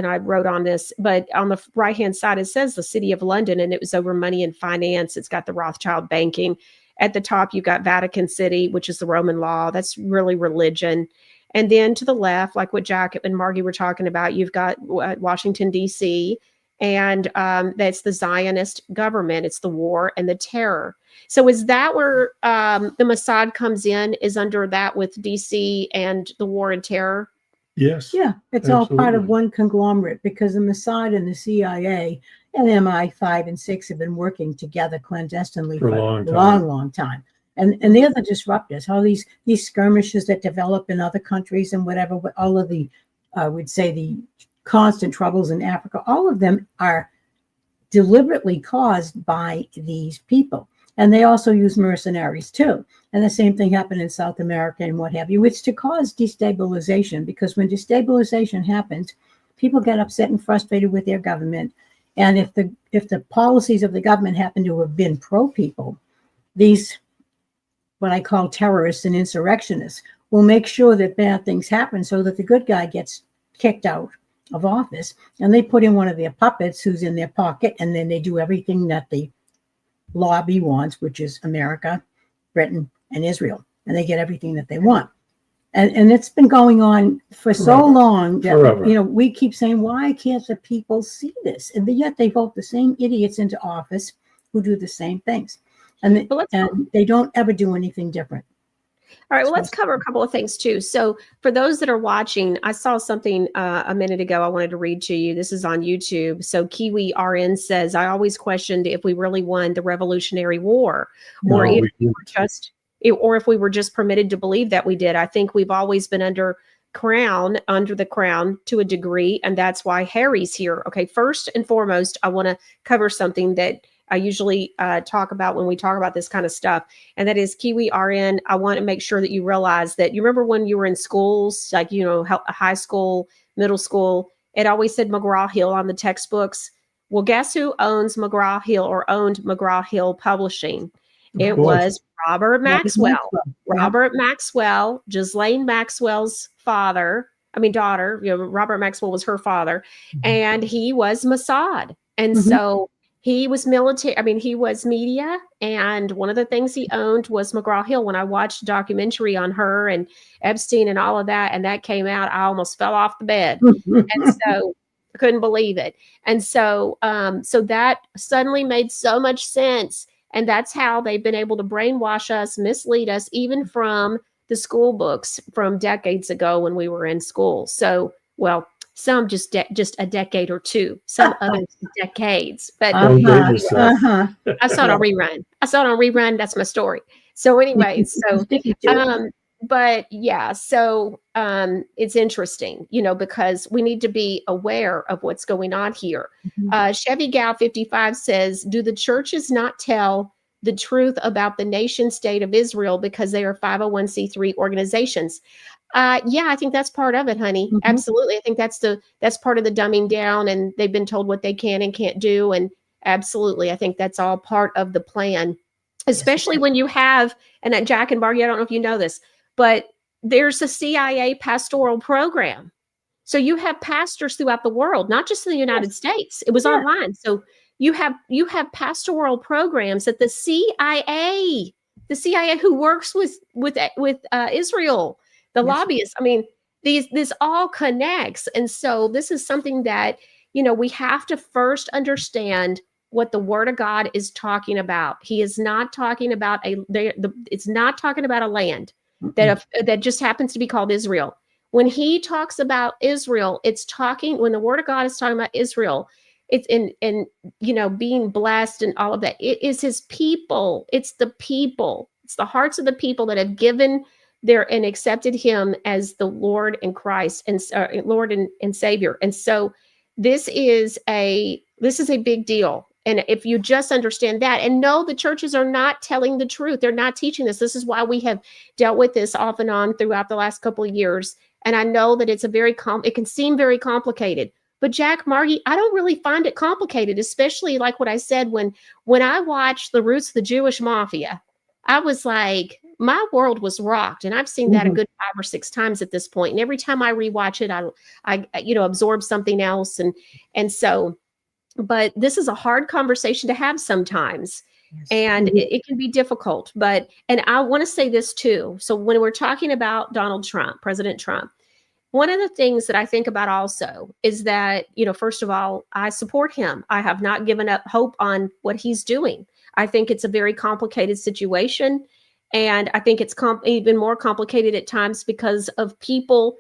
I wrote on this, but on the right hand side it says the City of London, and it was over money and finance. It's got the Rothschild banking. At the top, you've got Vatican City, which is the Roman law. That's really religion. And then to the left, like what Jack and Margie were talking about, you've got Washington, D.C., and that's the Zionist government. It's the war and the terror. So is that where the Mossad comes in, is under that with D.C. and the war and terror? Yes. Yeah, it's all part of Absolutely. one conglomerate because the Mossad and the CIA and MI5 and 6 have been working together clandestinely For for a a long long, time. time. And they're the disruptors. All these skirmishes that develop in other countries and whatever, all of the, we'd say the constant troubles in Africa, all of them are deliberately caused by these people. And they also use mercenaries too. And the same thing happened in South America and what have you. It's to cause destabilization, because when destabilization happens, people get upset and frustrated with their government. And if the policies of the government happen to have been pro-people, these, what I call terrorists and insurrectionists, will make sure that bad things happen so that the good guy gets kicked out of office. And they put in one of their puppets who's in their pocket, and then they do everything that the lobby wants, which is America, Britain, and Israel. And they get everything that they want. And it's been going on for so Forever. long that, Forever. we keep saying, why can't the people see this? And yet they vote the same idiots into office who do the same things. And they don't ever do anything different. All right, well, let's cover a couple of things too. So for those that are watching, I saw something a minute ago I wanted to read to you. This is on YouTube. So Kiwi RN says, I always questioned if we really won the Revolutionary War, or if we were just permitted to believe that we did. I think we've always been under the crown to a degree, and that's why Harry's here. Okay, first and foremost, I want to cover something that I usually talk about when we talk about this kind of stuff, and that is Kiwi RN. I want to make sure that you realize that you remember when you were in schools, like, high school, middle school, it always said McGraw-Hill on the textbooks. Well, guess who owns McGraw-Hill or owned McGraw-Hill Publishing? It course. was Robert Maxwell. Yeah. Robert Maxwell, Ghislaine Maxwell's daughter, Robert Maxwell was her father, and he was Mossad. And so he was military. He was media. And one of the things he owned was McGraw-Hill. When I watched a documentary on her and Epstein and all of that, and that came out, I almost fell off the bed. And so I couldn't believe it. And so, so that suddenly made so much sense. And that's how they've been able to brainwash us, mislead us, even from the school books from decades ago when we were in school. So, well, some just a decade or two, some others decades. But Don't date yourself. I saw it on rerun. That's my story. So anyways, but yeah, so it's interesting, because we need to be aware of what's going on here. Chevy Gal 55 says, do the churches not tell the truth about the nation state of Israel because they are 501c3 organizations? Yeah, I think that's part of it, honey. Absolutely. I think that's part of the dumbing down, and they've been told what they can and can't do. And absolutely, I think that's all part of the plan, especially when you have, and at Jack and Bargy, I don't know if you know this, but there's a CIA pastoral program. So you have pastors throughout the world, not just in the United States. It was online. So you have pastoral programs at the CIA who works with Israel, the lobbyists. This all connects. And so this is something that, we have to first understand what the Word of God is talking about. He is not talking about it's not talking about a land that just happens to be called Israel. When he talks about Israel, when the Word of God is talking about Israel, it's in being blessed and all of that. It is his people. It's the people. It's the hearts of the people that have given and accepted him as the Lord and Christ and Lord and Savior. And so this is a big deal. And if you just understand that, and know the churches are not telling the truth, they're not teaching this. This is why we have dealt with this off and on throughout the last couple of years. And I know that it's it can seem very complicated. But Jack, Margie, I don't really find it complicated, especially like what I said when I watched The Roots of the Jewish Mafia. I was like, my world was rocked, and I've seen that a good 5 or 6 times at this point. And every time I rewatch it, I absorb something else, and so. But this is a hard conversation to have sometimes, and it can be difficult. And I want to say this too. So when we're talking about President Trump, one of the things that I think about also is that, first of all, I support him. I have not given up hope on what he's doing. I think it's a very complicated situation. And I think it's even more complicated at times because of people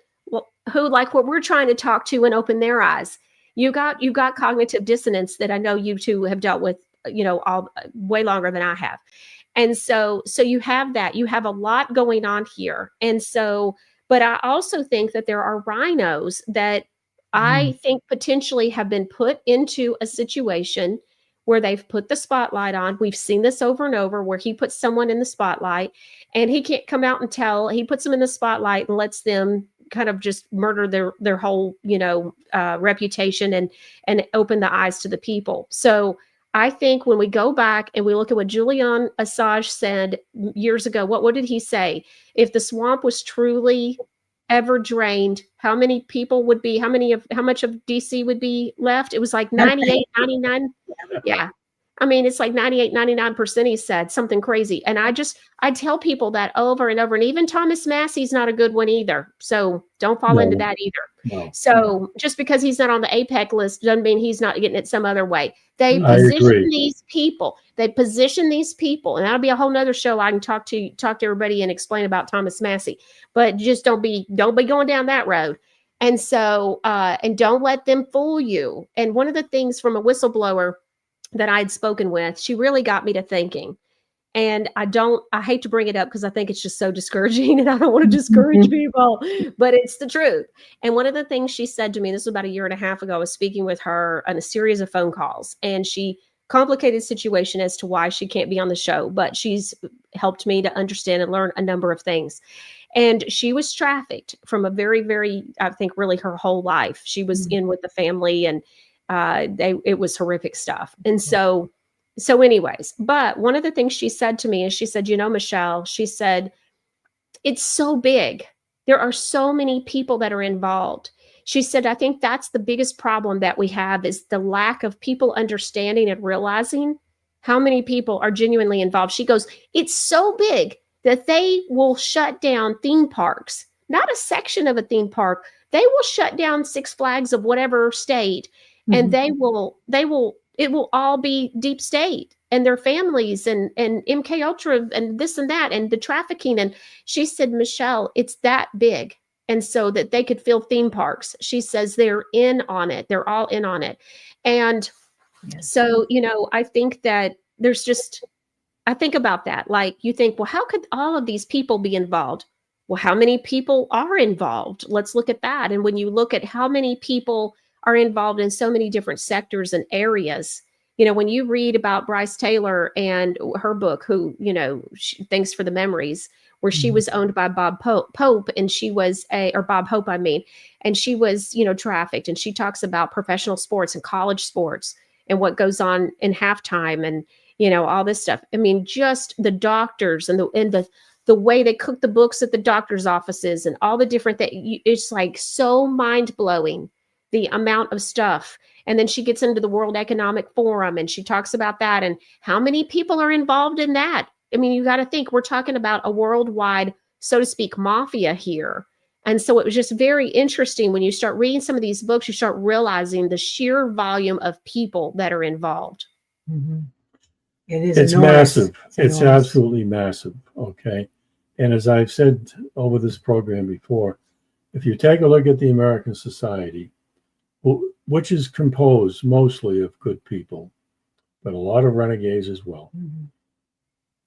who, like what we're trying to talk to and open their eyes. You got cognitive dissonance that I know you two have dealt with, all way longer than I have. And so you have that. You have a lot going on here. And so, but I also think that there are rhinos that I think potentially have been put into a situation where they've put the spotlight on. We've seen this over and over where he puts someone in the spotlight and he can't come out and tell. He puts them in the spotlight and lets them kind of just murder their whole, reputation and open the eyes to the people. So I think when we go back and we look at what Julian Assange said years ago, what did he say? If the swamp was truly ever drained, how many people would be, how much of DC would be left? It was like 98, 99. Yeah. It's like 98, 99%, he said, something crazy. And I tell people that over and over. And even Thomas Massey's not a good one either. So don't fall into that either. No. So just because he's not on the APEC list doesn't mean he's not getting it some other way. They position these people. And that'll be a whole nother show. I can talk to everybody and explain about Thomas Massey. But just don't be going down that road. And so, and don't let them fool you. And one of the things from a whistleblower that I had spoken with, she really got me to thinking. And I hate to bring it up because I think it's just so discouraging and I don't want to discourage people, but it's the truth. And one of the things she said to me, this was about 1.5 years ago, I was speaking with her on a series of phone calls, and she complicated situation as to why she can't be on the show, but she's helped me to understand and learn a number of things. And she was trafficked from a very, very, I think really her whole life. She was in with the family, and It was horrific stuff. And so anyways, but one of the things she said to me is, she said, Michelle, she said, it's so big. There are so many people that are involved. She said, I think that's the biggest problem that we have, is the lack of people understanding and realizing how many people are genuinely involved. She goes, it's so big that they will shut down theme parks, not a section of a theme park. They will shut down Six Flags of whatever state, and it will all be deep state and their families and MK Ultra and this and that and the trafficking. And she said, Michelle, it's that big. And so that they could fill theme parks. She says they're in on it. They're all in on it. And so, I think that I think about that. Like, you think, well, how could all of these people be involved? Well, how many people are involved? Let's look at that. And when you look at how many people are involved in so many different sectors and areas, when you read about Bryce Taylor and her book, who, Thanks for the Memories, where she was owned by Bob Pope, and she was or Bob Hope, and she was, trafficked. And she talks about professional sports and college sports and what goes on in halftime and, all this stuff. I mean, just the doctors and the way they cook the books at the doctor's offices and all the different things. It's like so mind blowing, the amount of stuff. And then she gets into the World Economic Forum and she talks about that and how many people are involved in that. I mean, you got to think, we're talking about a worldwide, so to speak, mafia here. And so it was just very interesting when you start reading some of these books, you start realizing the sheer volume of people that are involved. It's massive. It's absolutely massive. Okay. And as I've said over this program before, if you take a look at the American society, which is composed mostly of good people, but a lot of renegades as well,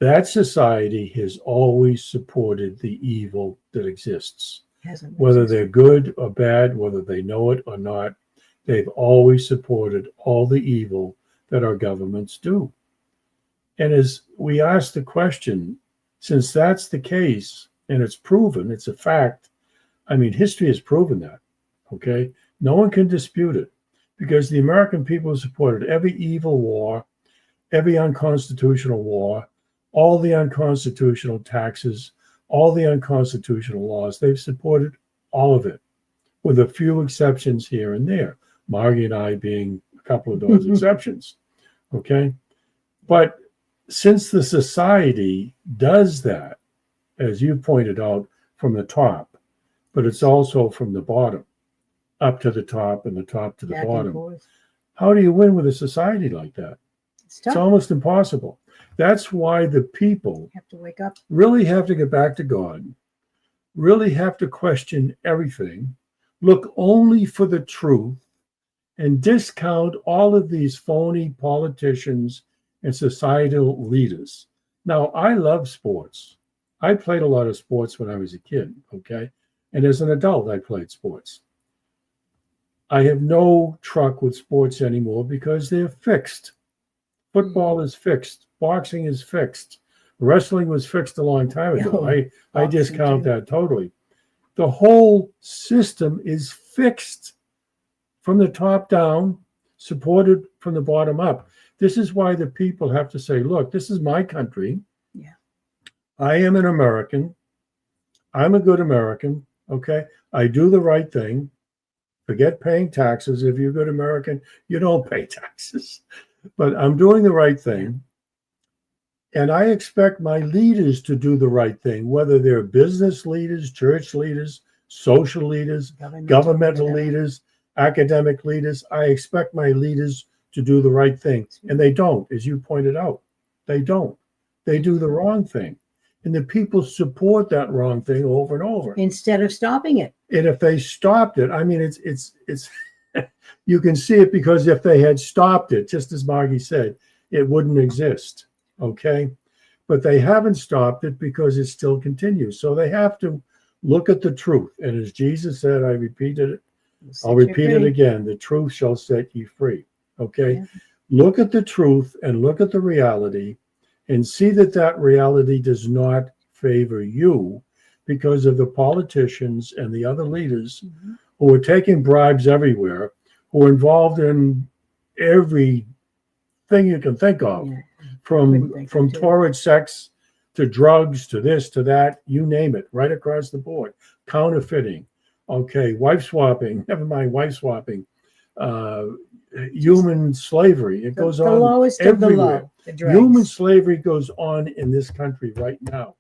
that society has always supported the evil that exists. Whether they're good or bad, whether they know it or not, they've always supported all the evil that our governments do. And as we ask the question, since that's the case, and it's proven, it's a fact, I mean, history has proven that, okay? No one can dispute it, because the American people have supported every evil war, every unconstitutional war, all the unconstitutional taxes, all the unconstitutional laws. They've supported all of it, with a few exceptions here and there, Margie and I being a couple of those exceptions, okay? But since the society does that, as you pointed out, from the top, but it's also from the bottom up to the top and the top to the bottom. How do you win with a society like that? It's almost impossible. That's why the people have to wake up, really have to get back to God, really have to question everything, look only for the truth, and discount all of these phony politicians and societal leaders. Now, I love sports. I played a lot of sports when I was a kid, okay? And as an adult, I played sports. I have no truck with sports anymore because they're fixed. Football is fixed. Boxing is fixed. Wrestling was fixed a long time ago. I discount that totally. The whole system is fixed from the top down, supported from the bottom up. This is why the people have to say, look, this is my country. Yeah. I am an American. I'm a good American. Okay. I do the right thing. Forget paying taxes. If you're a good American, you don't pay taxes. But I'm doing the right thing. And I expect my leaders to do the right thing, whether they're business leaders, church leaders, social leaders, governmental leaders, academic leaders. I expect my leaders to do the right thing. And they don't, as you pointed out. They don't. They do the wrong thing. And the people support that wrong thing over and over. Instead of stopping it. And if they stopped it, I mean, it's you can see it, because if they had stopped it, just as Margie said, it wouldn't exist. Okay. But they haven't stopped it because it still continues. So they have to look at the truth. And as Jesus said, I repeated it, I'll repeat it again, the truth shall set you free. Okay. Yeah. Look at the truth and look at the reality and see that that reality does not favor you because of the politicians and the other leaders who are taking bribes everywhere, who are involved in everything you can think of, Yeah. from Couldn't think of it. torrid sex to drugs to this to that, you name it, right across the board. Counterfeiting, okay, wife swapping, never mind wife swapping, human slavery. It goes The on lowest of the everywhere. low. The dregs. Human slavery goes on in this country right now.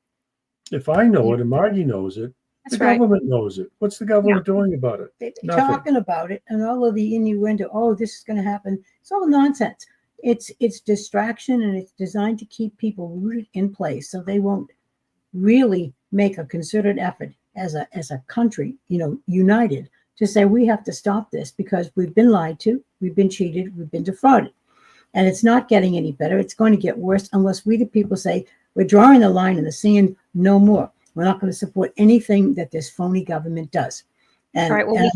If I know it and Margie knows it, That's the right. government knows it. What's the government doing about it? They're Nothing. talking about it, and all of the innuendo. Oh, this is going to happen. It's all nonsense. It's distraction, and it's designed to keep people rooted in place, so they won't really make a concerted effort as a country, united, to say we have to stop this because we've been lied to, we've been cheated, we've been defrauded, and it's not getting any better. It's going to get worse unless we, the people, say we're drawing the line in the sand. No more. We're not going to support anything that this phony government does, and, All right, well, and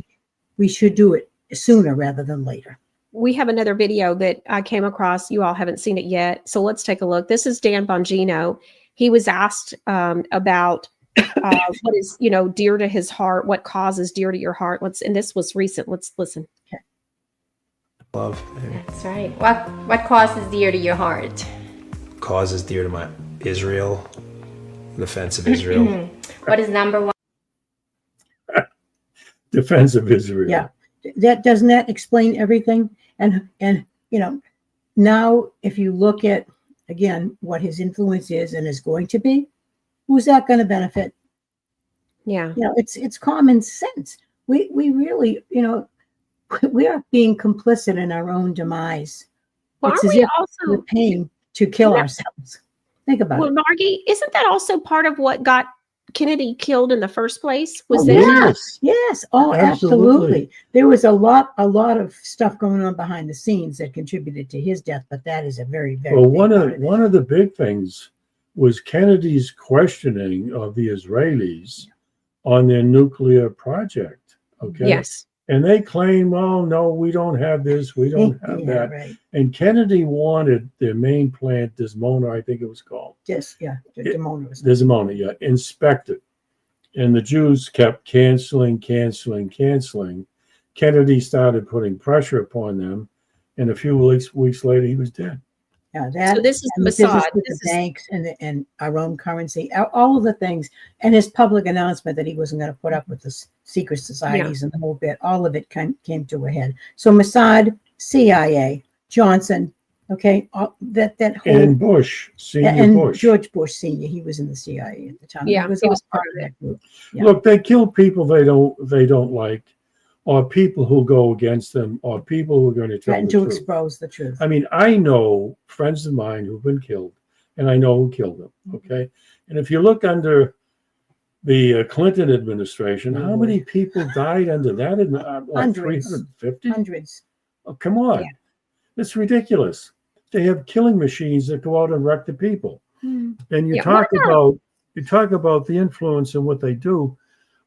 we should do it sooner rather than later. we have another video that I came across. You all haven't seen it yet. So let's take a look. This is Dan Bongino. He was asked about what is, dear to his heart, what cause is dear to your heart. And this was recent. Let's listen. Love. That's right. What cause is dear to your heart? Cause is dear to my Israel, defense of Israel. What is number one? Defense of Israel. Yeah, doesn't that explain everything? And now if you look at again what his influence is and is going to be, who's that going to benefit? Yeah, it's common sense. We really we are being complicit in our own demise. Well, It's aren't as we if also we're paying to kill Yeah. ourselves. Think about Well, it. Margie, isn't that also part of what got Kennedy killed in the first place? Was Oh, there? Yes. Yes. Oh, Absolutely. absolutely. There was a lot of stuff going on behind the scenes that contributed to his death, but that is a very, very Well, big one part of the big things was Kennedy's questioning of the Israelis on their nuclear project. Okay. Yes. And they claim, oh no, we don't have this, we don't have Yeah, that. right. And Kennedy wanted their main plant, Desmona, I think it was called. Yes, yeah. Demona was Desmona, yeah, inspected. And the Jews kept canceling. Kennedy started putting pressure upon them. And a few weeks later, he was dead. Yeah, that. So this is and the business Mossad. with This the is- banks and our own currency, all of the things, and his public announcement that he wasn't going to put up with the secret societies and the whole bit. All of it came to a head. So Mossad, CIA, Johnson, okay, that whole And Bush, senior and Bush. George Bush Senior, he was in the CIA at the time. Yeah, he was all part of that group. Yeah. Look, they kill people they don't like, or people who go against them, or people who are going to tell Threatened the to truth. expose the truth. I mean, I know friends of mine who've been killed, and I know who killed them. Okay, and if you look under the Clinton administration, how many people died under that? Like Hundreds. 350? Hundreds. Oh, come on, Yeah. it's ridiculous. They have killing machines that go out and wreck the people. And you Yeah, talk what about the influence and what they do.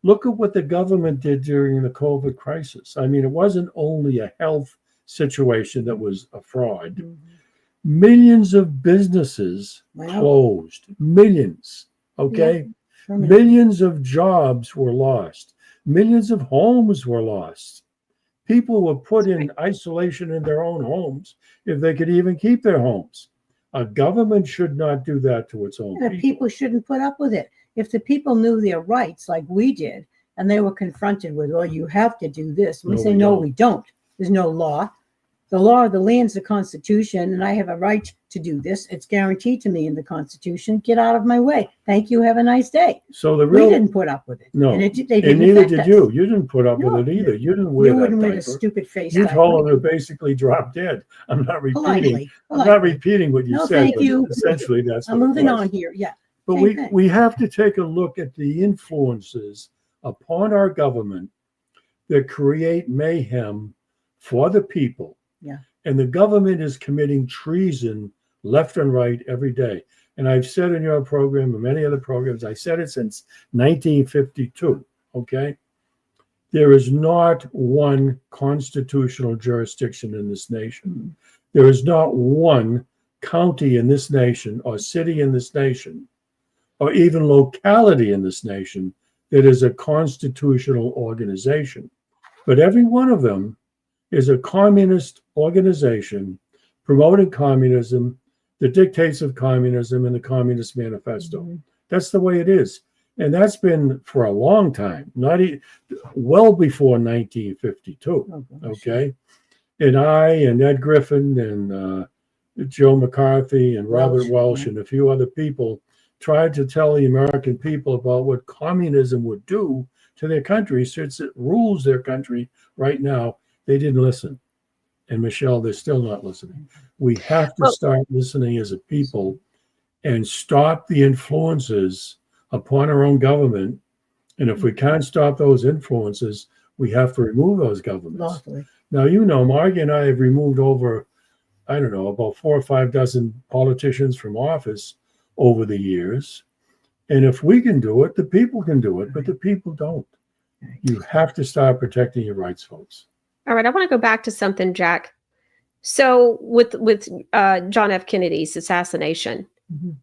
Look at what the government did during the COVID crisis. I mean, it wasn't only a health situation that was a fraud. Millions of businesses Wow. closed. Millions. Okay. Millions of jobs were lost. Millions of homes were lost. People were put in isolation in their own homes if they could even keep their homes. A government should not do that to its own The people. people shouldn't put up with it. If the people knew their rights like we did, and they were confronted with, "Oh, you have to do this," and we No, say, we "No, don't. we don't. There's no law. The law of the land's the Constitution, and I have a right to do this. It's guaranteed to me in the Constitution. Get out of my way. Thank you. Have a nice day." So the We real didn't put up with it. no, and they and didn't neither affect did us. you. You didn't put up No. with it either. You didn't wear You that wouldn't wear the diaper. stupid face. You diaper. told them to basically drop dead. I'm not repeating. Politely. I'm not repeating what you No, said. thank but you. Essentially, that's I'm what it moving was. on here. Yeah. But Same thing. we have to take a look at the influences upon our government that create mayhem for the people. Yeah. And the government is committing treason left and right every day. And I've said in your program and many other programs, I said it since 1952, okay? There is not one constitutional jurisdiction in this nation. There is not one county in this nation or city in this nation or even locality in this nation that is a constitutional organization. But every one of them is a communist organization promoting communism, the dictates of communism, and the Communist Manifesto. Mhm. That's the way it is. And that's been for a long time, well before 1952. Oh, gosh. Okay. And I and Ed Griffin and Joe McCarthy and Robert Welsh and a few other people tried to tell the American people about what communism would do to their country since it rules their country right now. They didn't listen. And Michelle, they're still not listening. We have to start listening as a people and stop the influences upon our own government. And if we can't stop those influences, we have to remove those governments. Lawfully. Now, Margie and I have removed over, I don't know, about 4 or 5 dozen politicians from office over the years. And if we can do it, the people can do it, but the people don't. You have to start protecting your rights, folks. All right, I want to go back to something, Jack. So with John F. Kennedy's assassination,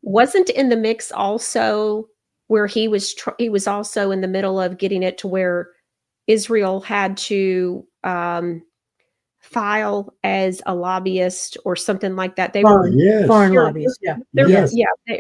wasn't in the mix also where he was also in the middle of getting it to where Israel had to file as a lobbyist or something like that. They were foreign lobbyists.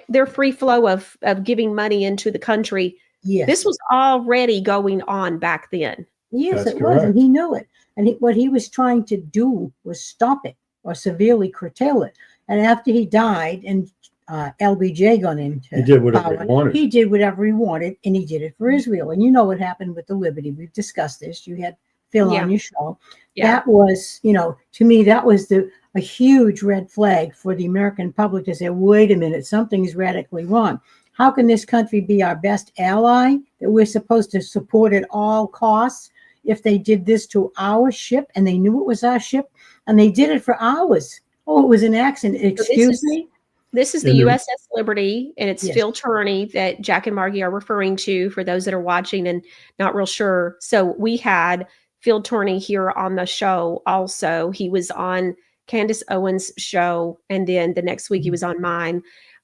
Their free flow of giving money into the country. Yes. This was already going on back then. Yes, That's it was, correct. and he knew it. And what he was trying to do was stop it or severely curtail it. And after he died, and LBJ got into He did whatever power, he wanted. he did whatever he wanted, and he did it for Israel. And you know what happened with the Liberty. We've discussed this. You had Phil on your show. Yeah. That was, to me, that was a huge red flag for the American public to say, wait a minute, something is radically wrong. How can this country be our best ally that we're supposed to support at all costs if they did this to our ship and they knew it was our ship and they did it for ours? Oh, it was an accident. Excuse me? This is the USS Liberty, and it's Phil Turney that Jack and Margie are referring to for those that are watching and not real sure. So we had Phil Turney here on the show also. He was on Candace Owens' show, and then the next week he was on mine.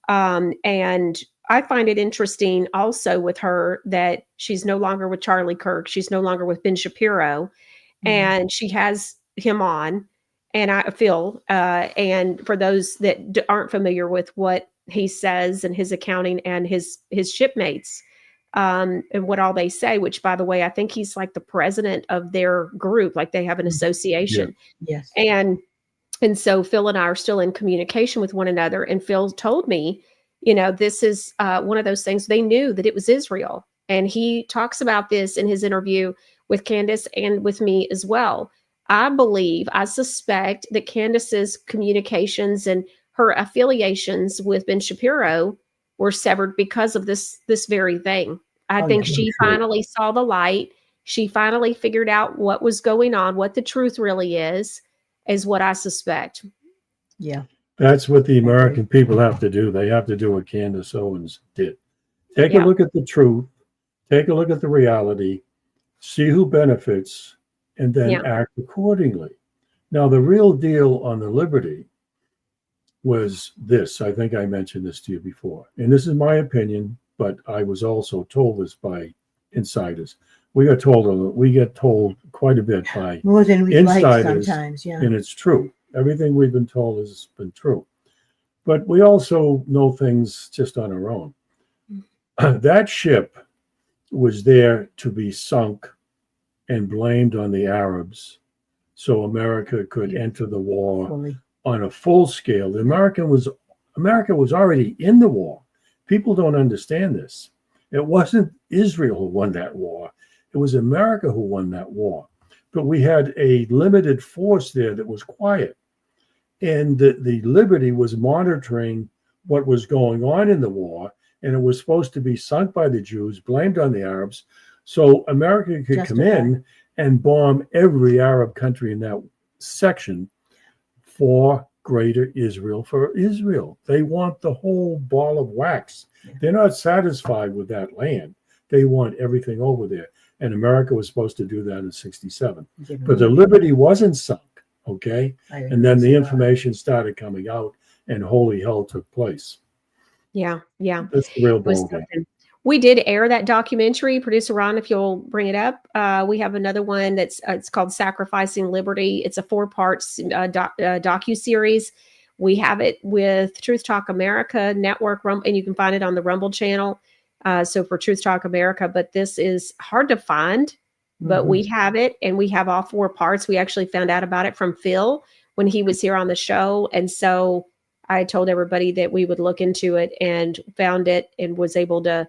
And I find it interesting also with her that she's no longer with Charlie Kirk. She's no longer with Ben Shapiro, and she has him on. And Phil, and for those that aren't familiar with what he says and his accounting and his shipmates, and what all they say, which by the way, I think he's like the president of their group, like they have an association. Yes. And so Phil and I are still in communication with one another. And Phil told me, this is one of those things. They knew that it was Israel. And he talks about this in his interview with Candace and with me as well. I suspect that Candace's communications and her affiliations with Ben Shapiro were severed because of this very thing. I think she finally saw the light. She finally figured out what was going on, what the truth really is what I suspect. Yeah. That's what the American people have to do. They have to do what Candace Owens did. Take a look at the truth, take a look at the reality, see who benefits, and then act accordingly. Now, the real deal on the Liberty was this. I think I mentioned this to you before. And this is my opinion, but I was also told this by insiders. We get told quite a bit by more than we like insiders, sometimes, and it's true. Everything we've been told has been true. But we also know things just on our own. That ship was there to be sunk and blamed on the Arabs so America could enter the war on a full scale. America was already in the war. People don't understand this. It wasn't Israel who won that war. It was America who won that war. But we had a limited force there that was quiet. And the Liberty was monitoring what was going on in the war, and it was supposed to be sunk by the Jews, blamed on the Arabs, so America could come in and bomb every Arab country in that section for greater Israel, for Israel. They want the whole ball of wax. They're not satisfied with that land. They want everything over there. And America was supposed to do that in 1967. But the Liberty wasn't sunk, okay? And then the information started coming out, and holy hell took place. Yeah. That's the real ballgame. We did air that documentary. Producer Ron, if you'll bring it up. We have another one that's it's called Sacrificing Liberty. It's a 4-part docu-series. We have it with Truth Talk America Network, and you can find it on the Rumble channel. So for Truth Talk America, but this is hard to find, but we have it, and we have all 4 parts. We actually found out about it from Phil when he was here on the show. And so I told everybody that we would look into it and found it and was able to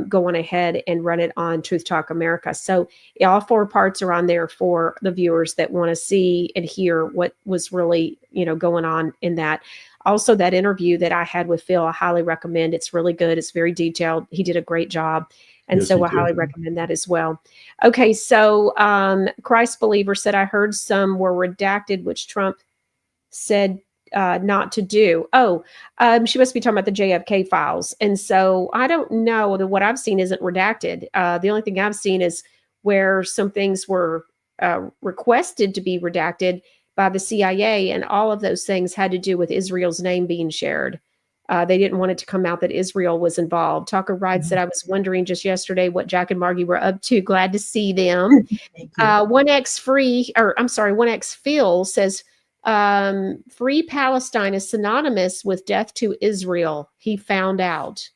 go on ahead and run it on Truth Talk America. So all 4 parts are on there for the viewers that want to see and hear what was really, going on in that. Also, that interview that I had with Phil, I highly recommend. It's really good. It's very detailed. He did a great job. And Yes, so I he did. highly recommend that as well. Okay, so Christ Believer said, I heard some were redacted, which Trump said not to do. She must be talking about the JFK files. And so I don't know that what I've seen isn't redacted. The only thing I've seen is where some things were requested to be redacted by the CIA, and all of those things had to do with Israel's name being shared. They didn't want it to come out that Israel was involved. Tucker Ride said, I was wondering just yesterday what Jack and Margie were up to. Glad to see them. 1X Phil says, Free Palestine is synonymous with death to Israel. He found out.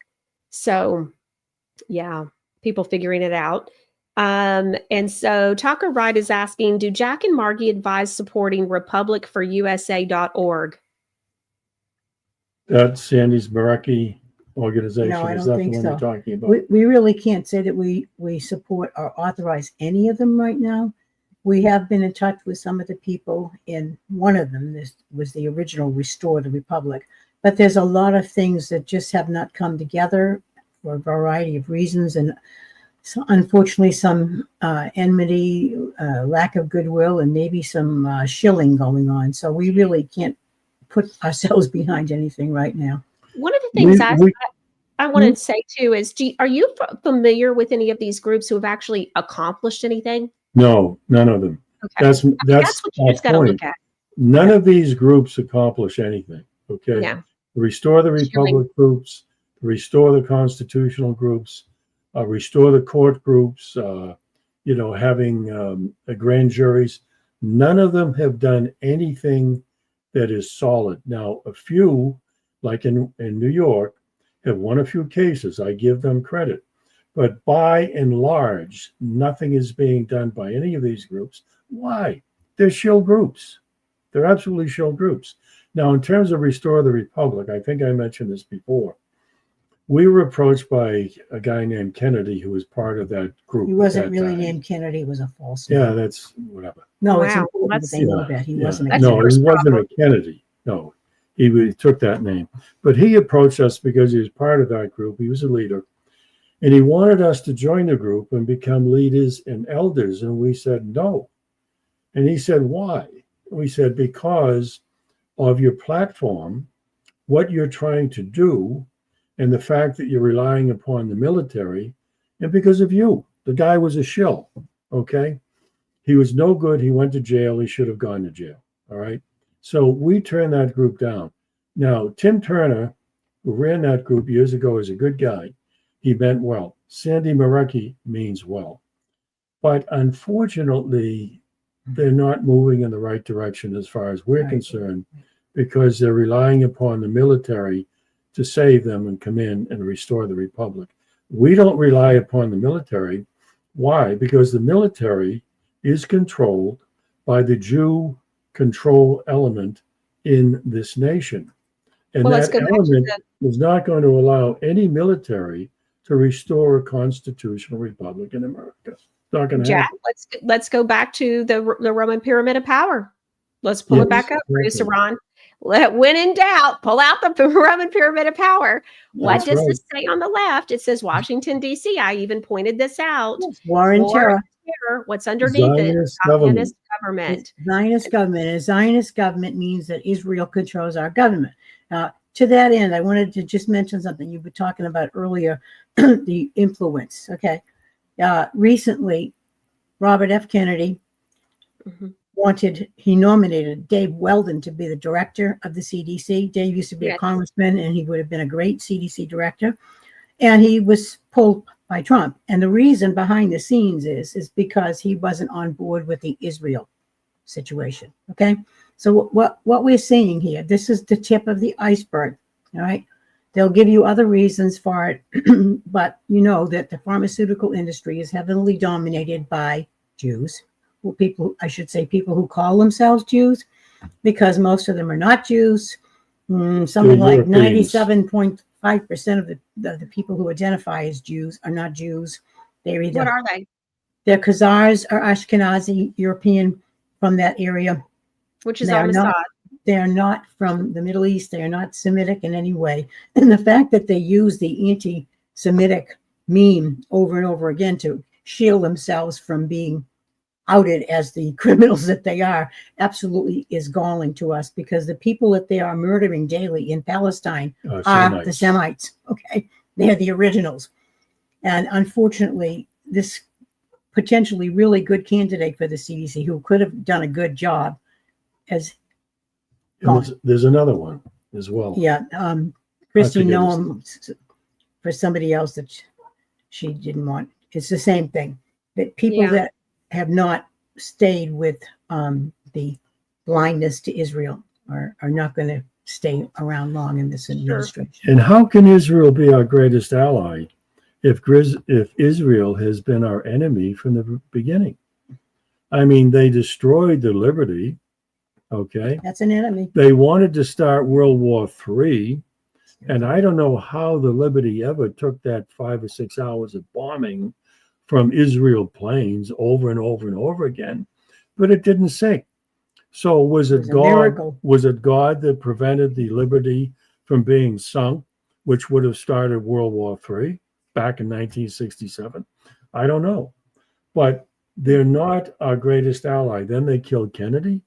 So, yeah, people figuring it out. And so Tucker Wright is asking, do Jack and Margie advise supporting republicforusa.org? That's Sandy's Baraki organization. No, I Is don't that the think one so. you're talking about? We really can't say that we support or authorize any of them right now. We have been in touch with some of the people in one of them. This was the original Restore the Republic. But there's a lot of things that just have not come together for a variety of reasons. And so unfortunately, some enmity, lack of goodwill, and maybe some shilling going on. So we really can't put ourselves behind anything right now. One of the things I wanted to say too is, are you familiar with any of these groups who have actually accomplished anything? No, none of them. Okay. That's what you just got to look at. None of these groups accomplish anything. Okay. Yeah. Restore the Republic groups, restore the constitutional groups, restore the court groups, having grand juries. None of them have done anything that is solid. Now, a few, like in New York, have won a few cases. I give them credit. But by and large, nothing is being done by any of these groups. Why? They're shill groups. They're absolutely shill groups. Now, in terms of Restore the Republic, I think I mentioned this before. We were approached by a guy named Kennedy, who was part of that group. He wasn't really named Kennedy. It was a false name. Yeah, that's whatever. No, Wow. it's important that they know that. He wasn't a No, Kennedy. he wasn't a Kennedy. No, he took that name. But he approached us because he was part of that group. He was a leader. And he wanted us to join the group and become leaders and elders. And we said no. And he said, why? We said, because of your platform, what you're trying to do, and the fact that you're relying upon the military, and because of you. The guy was a shill, okay? He was no good. He went to jail. He should have gone to jail, all right? So we turned that group down. Now, Tim Turner, who ran that group years ago, is a good guy. He meant well. Sandy Mareki means well. But unfortunately, they're not moving in the right direction as far as we're concerned, because they're relying upon the military to save them and come in and restore the Republic. We don't rely upon the military. Why? Because the military is controlled by the Jew control element in this nation. And that element is not going to allow any military to restore a constitutional republic in America. It's not going to happen. Jack, let's go back to the Roman pyramid of power. Let's pull it back up, producer Ron. When in doubt, pull out the Roman pyramid of power. What does this say on the left? It says Washington, D.C. I even pointed this out. War and terror. What's underneath Zionist it? Zionist government. Zionist government. A Zionist government means that Israel controls our government. To that end, I wanted to just mention something you were talking about earlier, the influence. Okay. Recently, Robert F. Kennedy he nominated Dave Weldon to be the director of the CDC. Dave used to be a congressman, and he would have been a great CDC director. And he was pulled by Trump. And the reason behind the scenes is because he wasn't on board with the Israel situation. Okay. So what we're seeing here, this is the tip of the iceberg. All right. They'll give you other reasons for it, but you know that the pharmaceutical industry is heavily dominated by Jews, people who call themselves Jews, because most of them are not Jews. Something like 97.5% of the people who identify as Jews are not Jews. They're either, What are they? they're Khazars or Ashkenazi European from that area. Which is on the side. They are not from the Middle East. They are not Semitic in any way. And the fact that they use the anti-Semitic meme over and over again to shield themselves from being outed as the criminals that they are absolutely is galling to us, because the people that they are murdering daily in Palestine are the Semites. Okay. They're the originals. And unfortunately, this potentially really good candidate for the CDC who could have done a good job as there's another one as well. Yeah. Christy Noam for somebody else that she didn't want. It's the same thing. That people that have not stayed with the blindness to Israel are not going to stay around long in this administration. And how can Israel be our greatest ally if Israel has been our enemy from the beginning? I mean, they destroyed the liberty. Okay. That's an enemy. They wanted to start World War III. And I don't know how the Liberty ever took that 5 or 6 hours of bombing from Israel planes over and over and over again, but it didn't sink. So was it God? Was it God that prevented the Liberty from being sunk, which would have started World War III back in 1967? I don't know. But they're not our greatest ally. Then they killed Kennedy.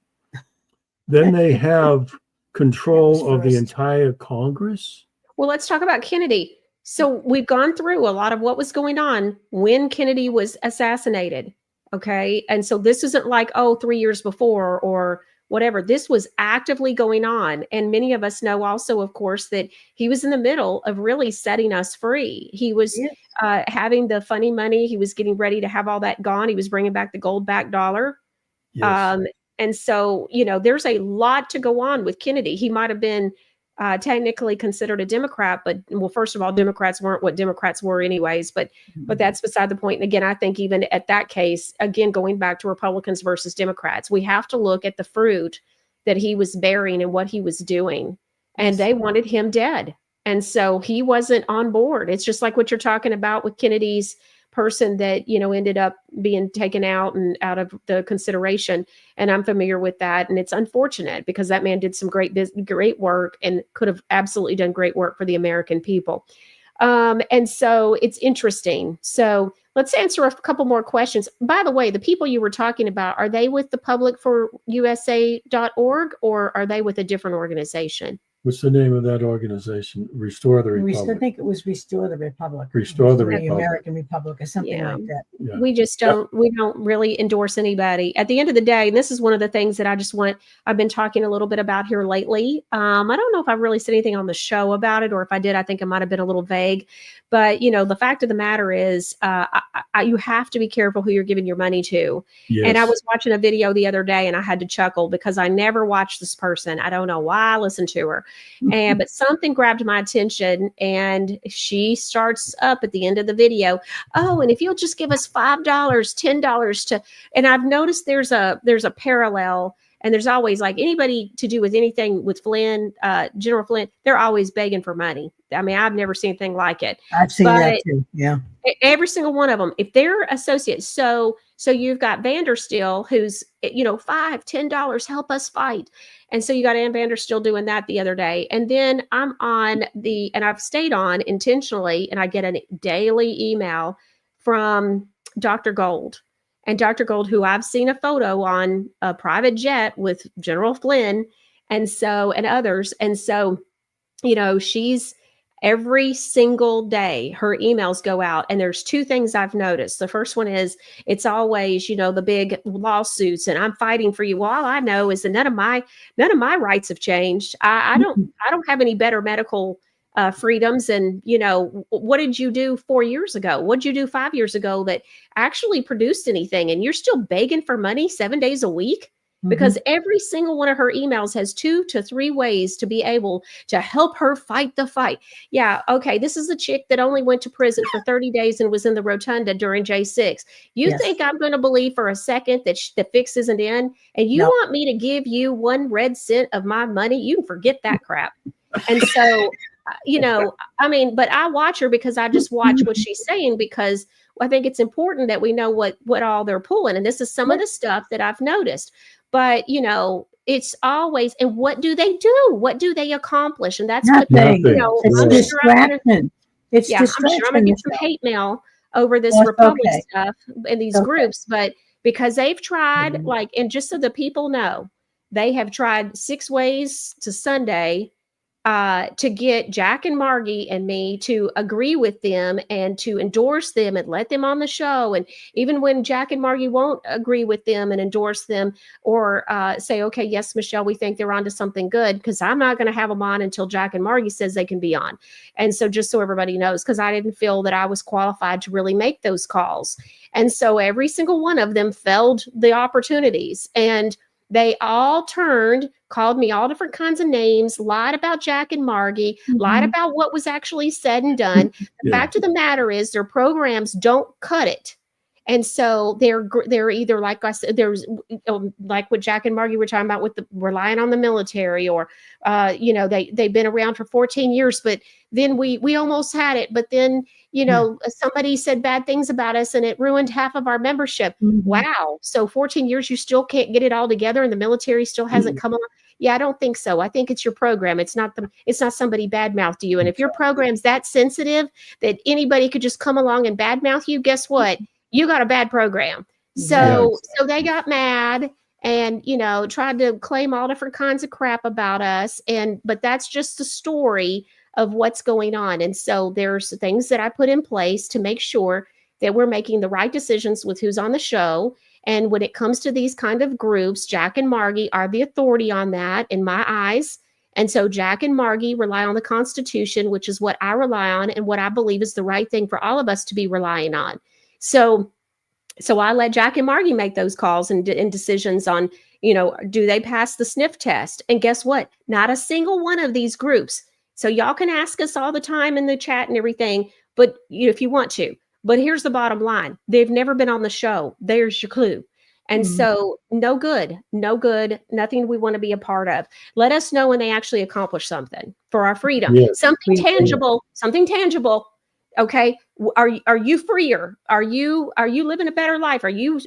Then they have control of the entire Congress. Well, let's talk about Kennedy. So we've gone through a lot of what was going on when Kennedy was assassinated. Okay. And so this isn't like, 3 years before or whatever. This was actively going on. And many of us know also, of course, that he was in the middle of really setting us free. He was having the funny money. He was getting ready to have all that gone. He was bringing back the gold-backed dollar. Yes. And so, there's a lot to go on with Kennedy. He might have been technically considered a Democrat, but first of all, Democrats weren't what Democrats were anyways, but that's beside the point. And again, I think even at that case, again, going back to Republicans versus Democrats, we have to look at the fruit that he was bearing and what he was doing. And they wanted him dead. And so he wasn't on board. It's just like what you're talking about with Kennedy's person that, ended up being taken out and out of the consideration. And I'm familiar with that. And it's unfortunate because that man did some great work and could have absolutely done great work for the American people. And so it's interesting. So let's answer a couple more questions. By the way, the people you were talking about, are they with the publicforusa.org or are they with a different organization? What's the name of that organization? Restore the Republic. I think it was Restore the Republic. Restore the Republic. American Republic or something like that. Yeah. We just we don't really endorse anybody. At the end of the day, and this is one of the things that I've been talking a little bit about here lately. I don't know if I've really said anything on the show about it, or if I did, I think it might have been a little vague. But, the fact of the matter is you have to be careful who you're giving your money to. Yes. And I was watching a video the other day and I had to chuckle because I never watched this person. I don't know why I listened to her. But something grabbed my attention and she starts up at the end of the video. Oh, and if you'll just give us $5, $10 to, and I've noticed there's a parallel. And there's always like anybody to do with anything with Flynn, General Flynn, they're always begging for money. I mean, I've never seen anything like it. I've seen that too. Yeah. Every single one of them, if they're associates. So you've got Vanderstill who's, $5, $10, help us fight. And so you got Ann Vanderstill doing that the other day. And then I'm on and I've stayed on intentionally and I get a daily email from Dr. Gold. And Dr. Gold, who I've seen a photo on a private jet with General Flynn and others. And so, she's every single day, her emails go out. And there's two things I've noticed. The first one is it's always, the big lawsuits and I'm fighting for you. Well, all I know is that none of my rights have changed. I don't have any better medical freedoms. And, what did you do 4 years ago? What did you do 5 years ago that actually produced anything? And you're still begging for money 7 days a week? Because every single one of her emails has 2 to 3 ways to be able to help her fight the fight. Yeah, okay, this is a chick that only went to prison for 30 days and was in the rotunda during J6. You think I'm going to believe for a second that the fix isn't in? And you want me to give you 1 red cent of my money? You can forget that crap. And so, but I watch her because I just watch what she's saying, because I think it's important that we know what all they're pulling. And this is some of the stuff that I've noticed. But, it's always, and what do they do? What do they accomplish? And that's Nothing. It's distraction. I'm sure I'm going to get some hate mail over this Republic stuff in these groups, but because they've tried, and just so the people know, they have tried 6 ways to Sunday to get Jack and Margie and me to agree with them and to endorse them and let them on the show. And even when Jack and Margie won't agree with them and endorse them, or say, okay, yes, Michelle, we think they're onto something good, because I'm not going to have them on until Jack and Margie says they can be on. And so just so everybody knows, because I didn't feel that I was qualified to really make those calls. And so every single one of them failed the opportunities, and they all called me all different kinds of names, lied about Jack and Margie, lied about what was actually said and done. The fact of the matter is their programs don't cut it. And so they're either, like I said, there's like what Jack and Margie were talking about with relying on the military, or, they've been around for 14 years, but then we almost had it. But then, somebody said bad things about us and it ruined half of our membership. Wow. So 14 years, you still can't get it all together and the military still hasn't come along. Yeah, I don't think so. I think it's your program. It's not somebody badmouthed you. And if your program's that sensitive that anybody could just come along and badmouth you, guess what? You got a bad program. So they got mad and, tried to claim all different kinds of crap about us. But that's just the story of what's going on. And so there's things that I put in place to make sure that we're making the right decisions with who's on the show. And when it comes to these kind of groups, Jack and Margie are the authority on that in my eyes. And so Jack and Margie rely on the Constitution, which is what I rely on and what I believe is the right thing for all of us to be relying on. So I let Jack and Margie make those calls and decisions on, do they pass the sniff test? And guess what? Not a single one of these groups. So y'all can ask us all the time in the chat and everything, but if you want to. But here's the bottom line. They've never been on the show. There's your clue. And so no good, nothing we want to be a part of. Let us know when they actually accomplish something for our freedom. Something tangible. Okay. Are you freer? Are you living a better life? Are you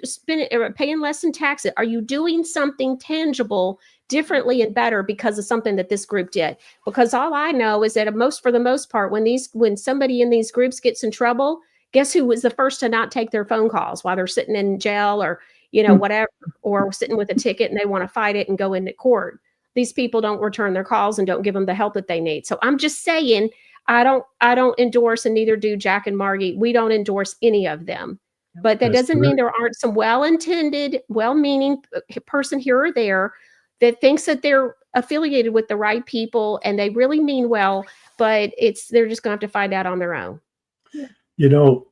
paying less in taxes? Are you doing something tangible differently and better because of something that this group did? Because all I know is that for the most part, when somebody in these groups gets in trouble, guess who was the first to not take their phone calls while they're sitting in jail or, whatever, or sitting with a ticket and they want to fight it and go into court? These people don't return their calls and don't give them the help that they need. So I'm just saying, I don't endorse, and neither do Jack and Margie. We don't endorse any of them. But that doesn't mean there aren't some well-intended, well-meaning person here or there that thinks that they're affiliated with the right people and they really mean well, but they're just going to have to find out on their own.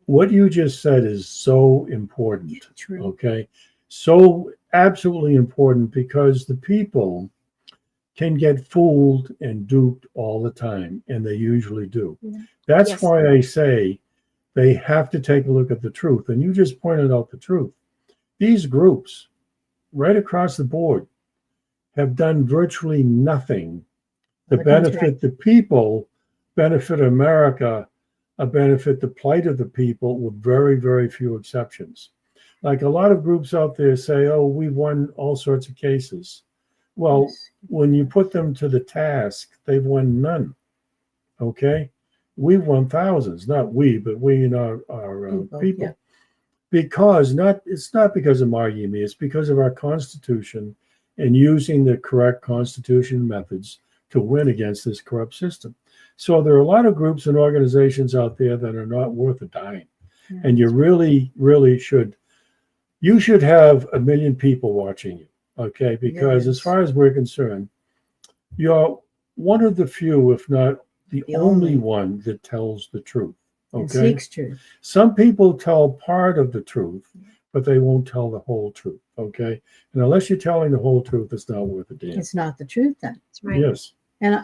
What you just said is so important. True. Okay. So absolutely important, because the people can get fooled and duped all the time, and they usually do. That's why I say they have to take a look at the truth. And you just pointed out the truth. These groups, right across the board, have done virtually nothing to benefit the people, benefit America, benefit the plight of the people, with very, very few exceptions. Like a lot of groups out there say, oh, we won all sorts of cases. Well, when you put them to the task, they've won none. Okay? We've won thousands, not we, but we and our people. Yeah. Because it's not because of Margie and me, it's because of our Constitution and using the correct Constitution methods to win against this corrupt system. So there are a lot of groups and organizations out there that are not worth a dime. Yeah. And you really, really should have 1 million people watching you. Okay, because as far as we're concerned, you're one of the few, if not the The only only. one that tells the truth. And Okay. seeks truth. Some people tell part of the truth, but they won't tell the whole truth. Okay. And unless you're telling the whole truth, it's not worth a damn. It's not the truth then. That's right. Yes. And,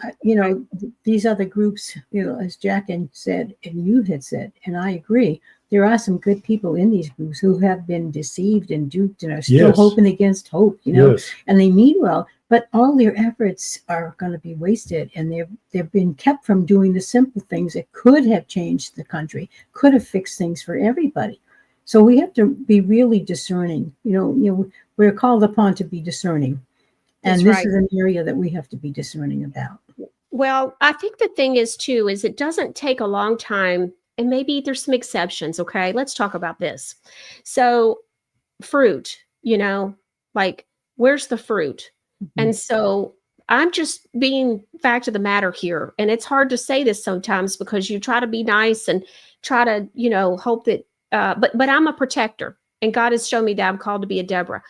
these other groups, as Jack said, and you had said, and I agree, there are some good people in these groups who have been deceived and duped and are still Yes. hoping against hope, Yes. and they mean well, but all their efforts are going to be wasted, and they've been kept from doing the simple things that could have changed the country, could have fixed things for everybody. So we have to be really discerning. We're called upon to be discerning. And That's this right. is an area that we have to be discerning about. Well, I think the thing is too, is it doesn't take a long time, and maybe there's some exceptions. Okay. Let's talk about this. So fruit, like where's the fruit? Mm-hmm. And so I'm just being fact of the matter here. And it's hard to say this sometimes because you try to be nice and try to, hope that, but I'm a protector, and God has shown me that I'm called to be a Deborah.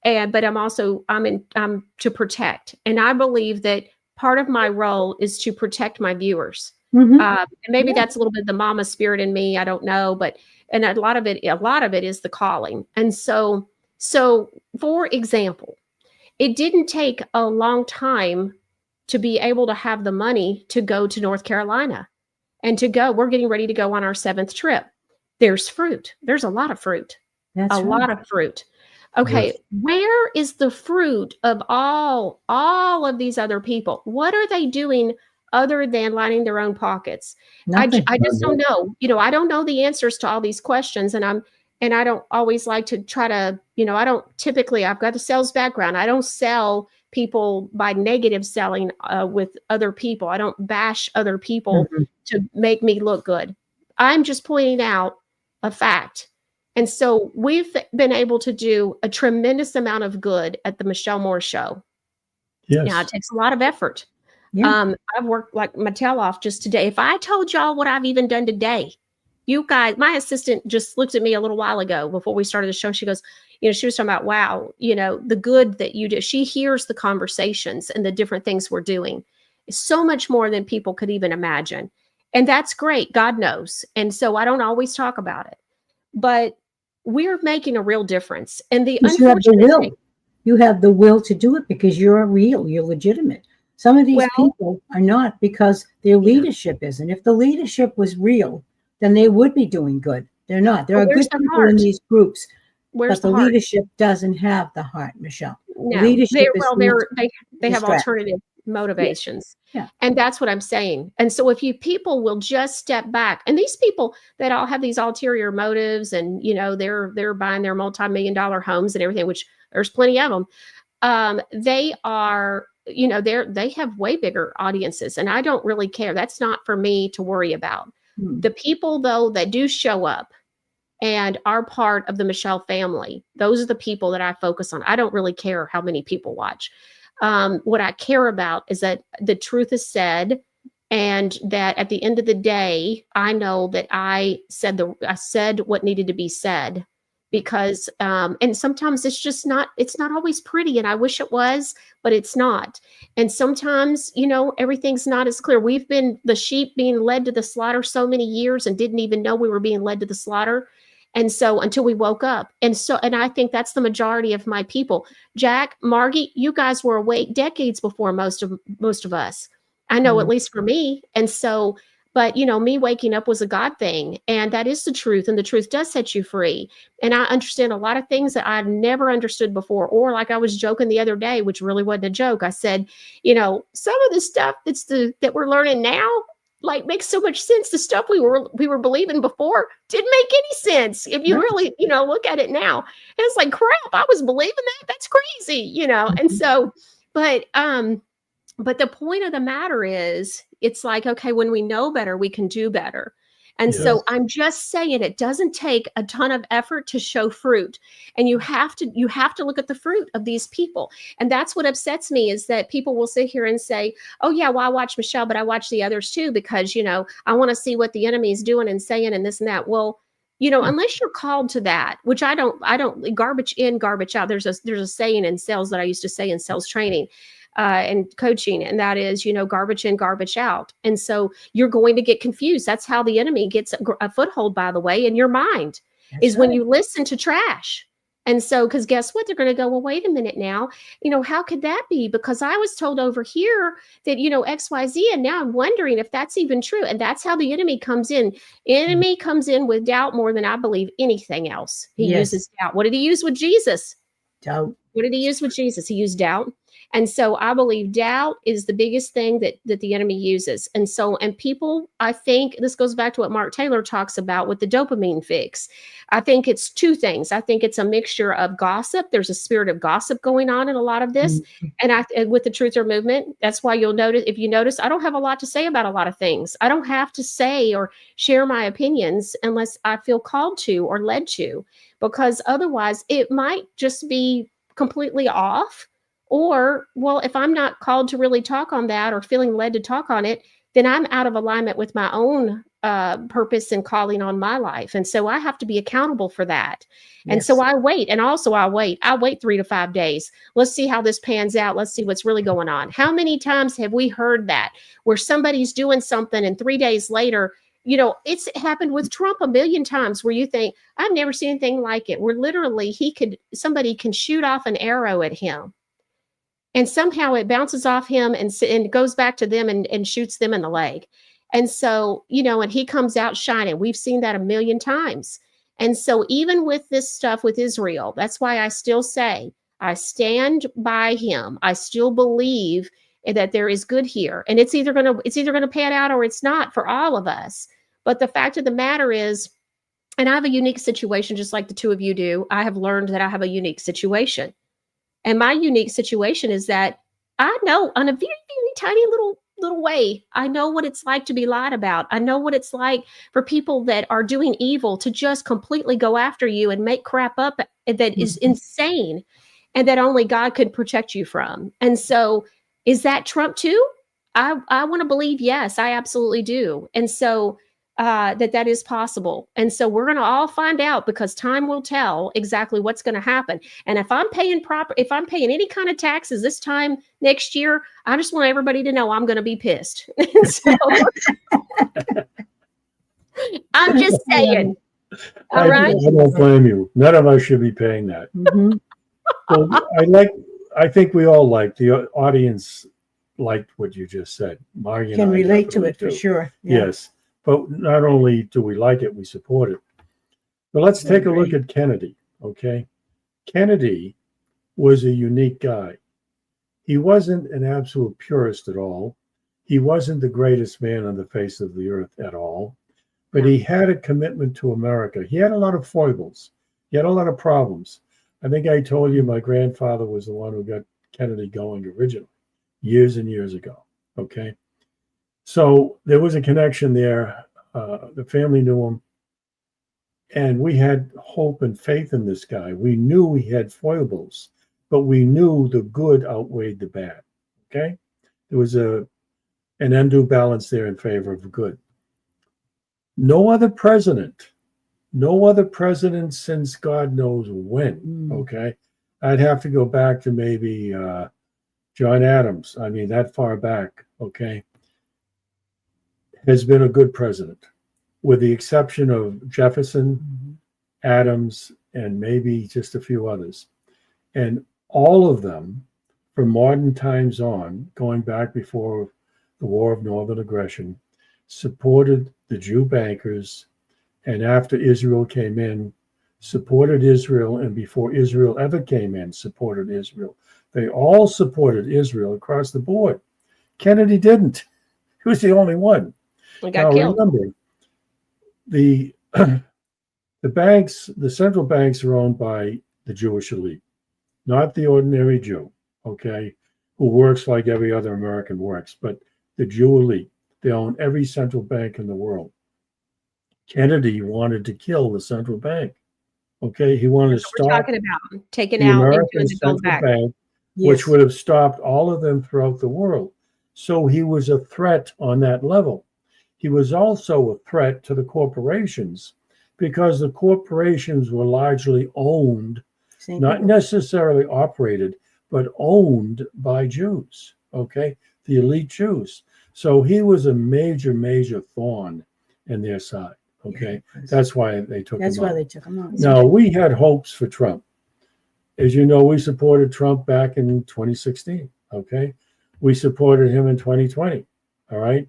But I'm to protect. And I believe that part of my role is to protect my viewers. Mhm. And maybe Yeah. that's a little bit the mama spirit in me. I don't know, and a lot of it is the calling. And so for example, it didn't take a long time to be able to have the money to go to North Carolina and we're getting ready to go on our 7th trip. There's fruit. There's a lot of fruit, That's a right. lot of fruit. Okay, Yes. where is the fruit of all of these other people? What are they doing other than lining their own pockets? Nothing. I just don't know. I don't know the answers to all these questions, and I don't always like to try to, I don't typically, I've got a sales background. I don't sell people by negative selling with other people. I don't bash other people Mhm. to make me look good. I'm just pointing out a fact. And so we've been able to do a tremendous amount of good at the Michelle Moore Show. Yes. Now, it takes a lot of effort. Yeah. I've worked like my tail off just today. If I told y'all what I've even done today, you guys, my assistant just looked at me a little while ago before we started the show. She goes, she was talking about, wow, the good that you do. She hears the conversations and the different things we're doing. It's so much more than people could even imagine. And that's great. God knows. And so I don't always talk about it, but we're making a real difference. And the Because you have the unfortunate will. thing, You have the will to do it because you're real. You're legitimate. Some of these people are not because their leadership isn't. If the leadership was real, then they would be doing good. They're not. There are where's good the people in heart? these groups, Where's but the the heart? leadership doesn't have the heart, Michelle. No, Leadership is they have distract. alternative motivations. Yeah. And that's what I'm saying. And so if people will just step back, and these people that all have these ulterior motives and, they're buying their multi-million-dollar homes and everything, which there's plenty of them. They are, they have way bigger audiences, and I don't really care. That's not for me to worry about. Hmm. The people though, that do show up and are part of the Michelle family, those are the people that I focus on. I don't really care how many people watch. What I care about is that the truth is said, and that at the end of the day, I know that I said what needed to be said, because and sometimes it's not always pretty, and I wish it was, but it's not. And sometimes, everything's not as clear. We've been the sheep being led to the slaughter so many years and didn't even know we were being led to the slaughter. And so until we woke up. And I think that's the majority of my people. Jack, Margie, you guys were awake decades before most of us. I know, at least for me. And so, but me waking up was a God thing. And that is the truth. And the truth does set you free. And I understand a lot of things that I've never understood before. Or like I was joking the other day, which really wasn't a joke. I said, some of the stuff that we're learning now, like, makes so much sense. The stuff we were believing before didn't make any sense if you really, look at it now. And it's like, crap, I was believing that. That's crazy, And so, but the point of the matter is, it's like, okay, when we know better, we can do better. And so I'm just saying, it doesn't take a ton of effort to show fruit. And you have to look at the fruit of these people. And that's what upsets me, is that people will sit here and say, oh yeah, well, I watch Michelle, but I watch the others too, because, I want to see what the enemy is doing and saying and this and that. Well, unless you're called to that, which I don't, garbage in, garbage out. There's a saying in sales that I used to say in sales training. and coaching, and that is, garbage in, garbage out. And so you're going to get confused. That's how the enemy gets a foothold, by the way, in your mind, is when you listen to trash. And so, because guess what? They're going to go, well, wait a minute now. How could that be? Because I was told over here that, X, Y, Z. And now I'm wondering if that's even true. And that's how the enemy comes in. Enemy comes in with doubt more than I believe anything else. He uses doubt. What did he use with Jesus? Doubt. What did he use with Jesus? He used doubt. And so I believe doubt is the biggest thing that the enemy uses. And people, I think this goes back to what Mark Taylor talks about with the dopamine fix. I think it's two things. I think it's a mixture of gossip. There's a spirit of gossip going on in a lot of this. And with the Truther movement, that's why you'll notice, if you notice, I don't have a lot to say about a lot of things. I don't have to say or share my opinions unless I feel called to or led to, because otherwise it might just be completely off. Or, well, if I'm not called to really talk on that or feeling led to talk on it, then I'm out of alignment with my own purpose and calling on my life. And so I have to be accountable for that. And so I wait. And also I wait 3 to 5 days. Let's see how this pans out. Let's see what's really going on. How many times have we heard that where somebody's doing something and 3 days later, it's happened with Trump a million times where you think, I've never seen anything like it, where literally somebody can shoot off an arrow at him. And somehow it bounces off him and goes back to them and shoots them in the leg. And so, and he comes out shining. We've seen that a million times. And so even with this stuff with Israel, that's why I still say, I stand by him. I still believe that there is good here. And it's either going to pan out or it's not for all of us. But the fact of the matter is, and I have a unique situation, just like the two of you do. I have learned that I have a unique situation. And my unique situation is that I know on a very, very tiny little way, I know what it's like to be lied about. I know what it's like for people that are doing evil to just completely go after you and make crap up that is insane and that only God could protect you from. And so is that Trump too? I want to believe, yes, I absolutely do. And so that is possible. And so we're going to all find out, because time will tell exactly what's going to happen. And if I'm paying any kind of taxes this time next year, I just want everybody to know I'm going to be pissed. So, I'm just saying. All right. I don't blame you. None of us should be paying that. Well, I think we all the audience liked what you just said. Margie can relate to it for sure. Yeah. Yes. But not only do we like it, we support it. But let's take a look at Kennedy, okay? Kennedy was a unique guy. He wasn't an absolute purist at all. He wasn't the greatest man on the face of the earth at all. But he had a commitment to America. He had a lot of foibles. He had a lot of problems. I think I told you my grandfather was the one who got Kennedy going originally, years and years ago, okay? So there was a connection there. The family knew him. And we had hope and faith in this guy. We knew he had foibles, but we knew the good outweighed the bad. Okay? There was an undue balance there in favor of good. No other president since God knows when. Okay? I'd have to go back to maybe John Adams. I mean, that far back. Okay? Has been a good president, with the exception of Jefferson, Adams, and maybe just a few others. And all of them, from modern times on, going back before the War of Northern Aggression, supported the Jew bankers, and after Israel came in, supported Israel, and before Israel ever came in, supported Israel. They all supported Israel across the board. Kennedy didn't. He was the only one. Got killed. Remember, the banks, the central banks are owned by the Jewish elite, not the ordinary Jew, okay, who works like every other American works, but the Jew elite. They own every central bank in the world. Kennedy wanted to kill the central bank, okay? He wanted to stop. We're talking about taking the out American and doing the central back. bank, which would have stopped all of them throughout the world. So he was a threat on that level. He was also a threat to the corporations, because the corporations were largely owned, not necessarily operated but owned by Jews, okay? The elite Jews. So he was a major, major thorn in their side, okay? That's why they took him out. That's why they took him out. Now, we had hopes for Trump. As you know, we supported Trump back in 2016, okay? We supported him in 2020, all right?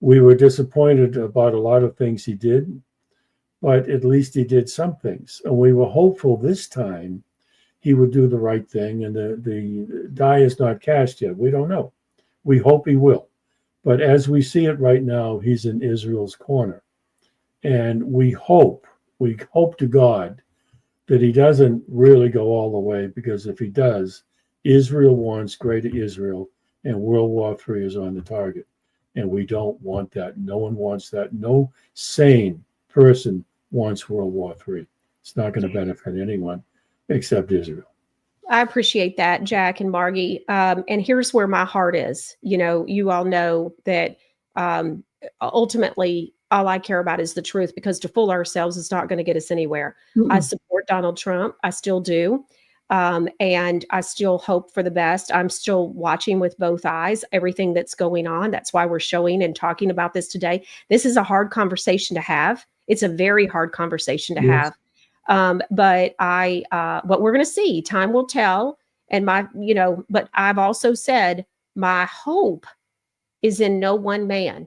We were disappointed about a lot of things he did, but at least he did some things. And we were hopeful this time he would do the right thing, and the die is not cast yet. We don't know. We hope he will. But as we see it right now, he's in Israel's corner. And we hope to God that he doesn't really go all the way, because if he does, Israel wants greater Israel, and World War III is on the target. And we don't want that. No one wants that. No sane person wants World War III. It's not going to benefit anyone except Israel. I appreciate that, Jack and Margie. And here's where my heart is. You know, you all know that ultimately all I care about is the truth, because to fool ourselves is not going to get us anywhere. Mm-mm. I support Donald Trump. I still do. And I still hope for the best. I'm still watching with both eyes everything that's going on. That's why we're showing and talking about this today. This is a hard conversation to have. It's a very hard conversation to have. But what we're going to see, time will tell. And but I've also said my hope is in no one man.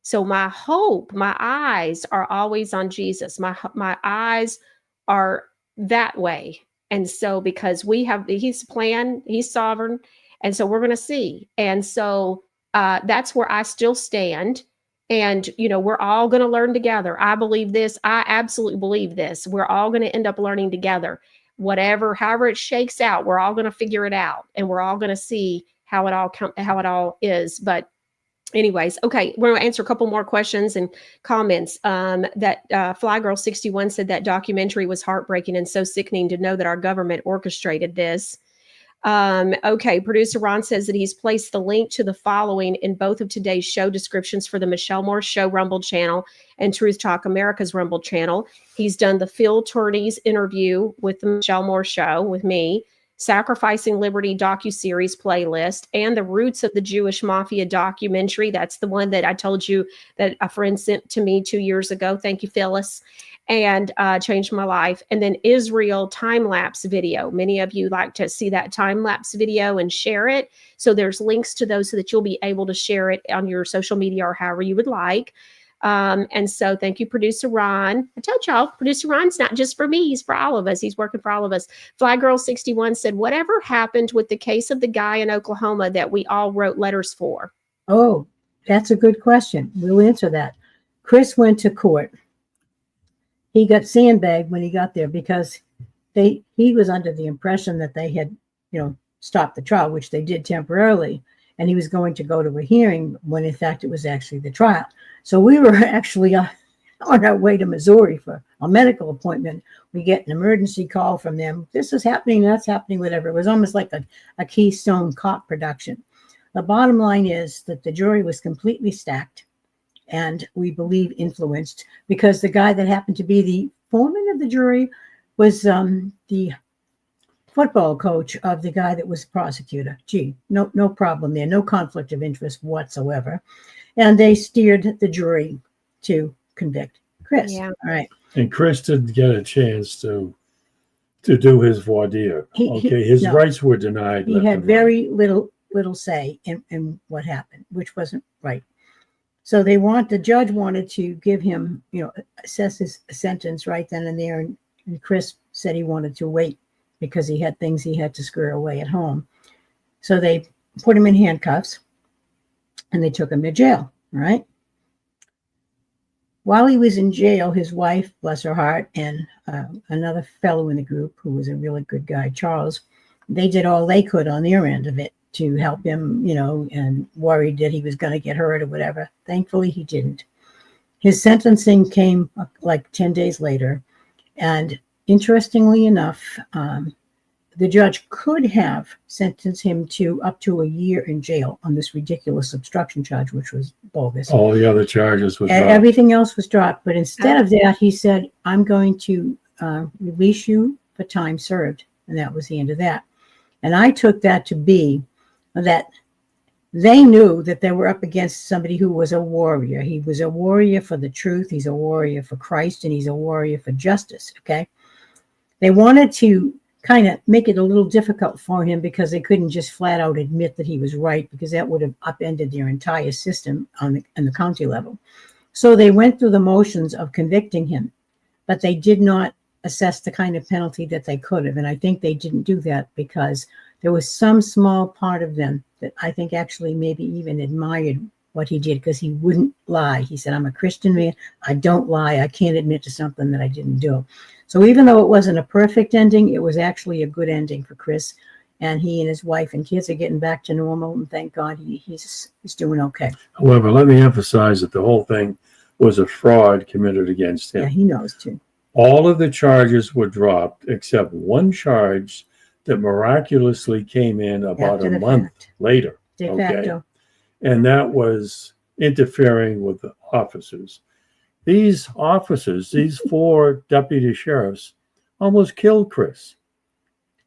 So my hope, my eyes are always on Jesus. My eyes are that way. And so because he's plan, he's sovereign. And so we're going to see. And so that's where I still stand. And, we're all going to learn together. I believe this. I absolutely believe this. We're all going to end up learning together. However it shakes out, we're all going to figure it out. And we're all going to see how it all is. But anyways, okay, we're going to answer a couple more questions and comments. That Fly Girl 61 said that documentary was heartbreaking and so sickening to know that our government orchestrated this. Okay, producer Ron says that he's placed the link to the following in both of today's show descriptions for the Michelle Moore Show Rumble channel and Truth Talk America's Rumble channel. He's done the Phil Turney's interview with the Michelle Moore Show with me, Sacrificing Liberty docuseries playlist, and the Roots of the Jewish Mafia documentary. That's the one that I told you that a friend sent to me 2 years ago. Thank you, Phyllis. And changed my life. And then Israel time-lapse video. Many of you like to see that time-lapse video and share it. So there's links to those so that you'll be able to share it on your social media or however you would like. And so thank you, producer Ron. I told y'all, producer Ron's not just for me. He's for all of us. He's working for all of us. Fly Girl 61 said, whatever happened with the case of the guy in Oklahoma that we all wrote letters for? Oh, that's a good question. We'll answer that. Chris went to court. He got sandbagged when he got there because he was under the impression that they had, stopped the trial, which they did temporarily. And he was going to go to a hearing when in fact it was actually the trial. So we were actually on our way to Missouri for a medical appointment. We get an emergency call from them. This is happening, that's happening, whatever. It was almost like a Keystone Cop production. The bottom line is that the jury was completely stacked and we believe influenced, because the guy that happened to be the foreman of the jury was the football coach of the guy that was prosecutor. Gee, no problem there, no conflict of interest whatsoever. And they steered the jury to convict Chris. Yeah. All right. And Chris didn't get a chance to do his voir dire. His rights were denied. He had very little say in what happened, which wasn't right. So the judge wanted to give him, assess his sentence right then and there. And Chris said he wanted to wait because he had things he had to square away at home. So they put him in handcuffs and they took him to jail, right? While he was in jail, his wife, bless her heart, and another fellow in the group who was a really good guy, Charles, they did all they could on their end of it to help him, and worried that he was going to get hurt or whatever. Thankfully, he didn't. His sentencing came like 10 days later. And interestingly enough, the judge could have sentenced him to up to a year in jail on this ridiculous obstruction charge, which was bogus. All the other charges were dropped. Everything else was dropped. But instead of that, he said, I'm going to release you for time served. And that was the end of that. And I took that to be that they knew that they were up against somebody who was a warrior. He was a warrior for the truth. He's a warrior for Christ, and he's a warrior for justice. Okay. They wanted to kind of make it a little difficult for him because they couldn't just flat out admit that he was right, because that would have upended their entire system on the county level. So they went through the motions of convicting him, but they did not assess the kind of penalty that they could have. And I think they didn't do that because there was some small part of them that I think actually maybe even admired what he did, because he wouldn't lie. He said, I'm a Christian man. I don't lie. I can't admit to something that I didn't do. So even though it wasn't a perfect ending, it was actually a good ending for Chris. And he and his wife and kids are getting back to normal. And thank God he's doing okay. However, let me emphasize that the whole thing was a fraud committed against him. Yeah, he knows too. All of the charges were dropped except one charge that miraculously came in about a month later. De facto. And that was interfering with the officers. These officers, these 4 deputy sheriffs, almost killed Chris.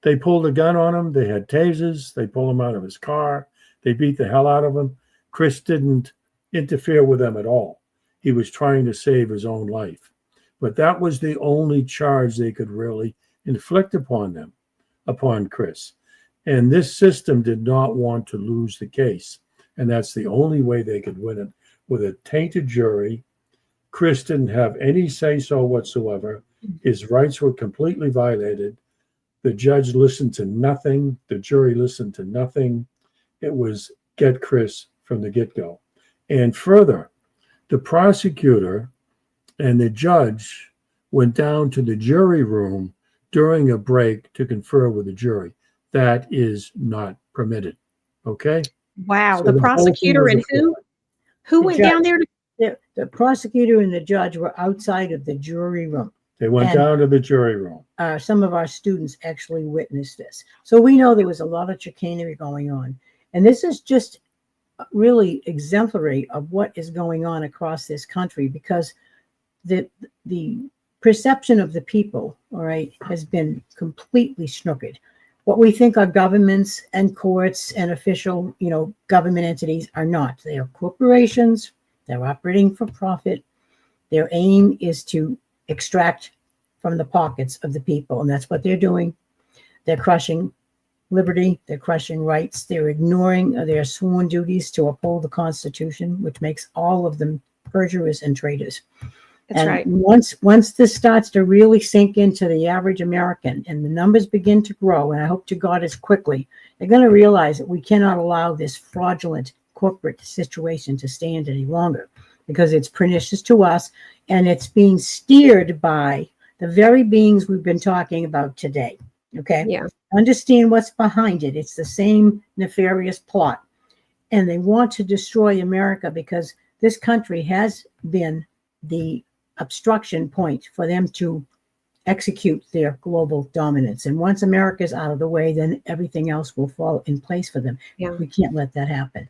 They pulled a gun on him. They had tasers. They pulled him out of his car. They beat the hell out of him. Chris didn't interfere with them at all. He was trying to save his own life. But that was the only charge they could really inflict upon Chris. And this system did not want to lose the case. And that's the only way they could win it, with a tainted jury. Chris didn't have any say-so whatsoever. His rights were completely violated. The judge listened to nothing. The jury listened to nothing. It was get Chris from the get-go. And further, the prosecutor and the judge went down to the jury room during a break to confer with the jury. That is not permitted. Okay? Wow. So the the prosecutor whole thing and was who The went judge. down there? The prosecutor and the judge were outside of the jury room. They went And- down to the jury room. Some of our students actually witnessed this. So we know there was a lot of chicanery going on. And this is just really exemplary of what is going on across this country, because the perception of the people, all right, has been completely snookered. What we think are governments and courts and official, government entities are not. They are corporations. They're operating for profit. Their aim is to extract from the pockets of the people, and that's what they're doing. They're crushing liberty. They're crushing rights. They're ignoring their sworn duties to uphold the Constitution, which makes all of them perjurers and traitors. That's And right. once this starts to really sink into the average American and the numbers begin to grow, and I hope to God it's quickly, they're going to realize that we cannot allow this fraudulent corporate situation to stand any longer, because it's pernicious to us, and it's being steered by the very beings we've been talking about today. Okay? Yeah. Understand what's behind it. It's the same nefarious plot. And they want to destroy America because this country has been the obstruction point for them to execute their global dominance. And once America's out of the way, then everything else will fall in place for them. Yeah. We can't let that happen.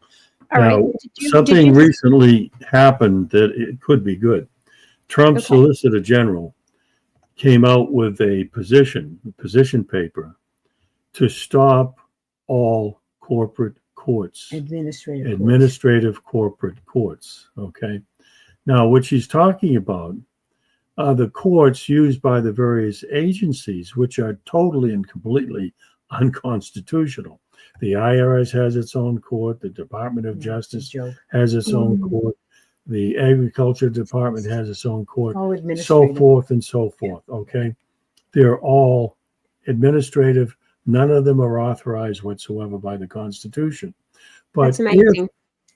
All right. Now, Did you- something recently happened that it could be good. Trump's Okay. Solicitor General came out with a position paper to stop all corporate courts, administrative corporate courts. Okay. Now, what she's talking about are the courts used by the various agencies, which are totally and completely unconstitutional. The IRS has its own court. The Department of Justice has its own court. The Agriculture Department has its own court, All so administrative. forth and so forth. Okay. They're all administrative. None of them are authorized whatsoever by the Constitution. But That's amazing.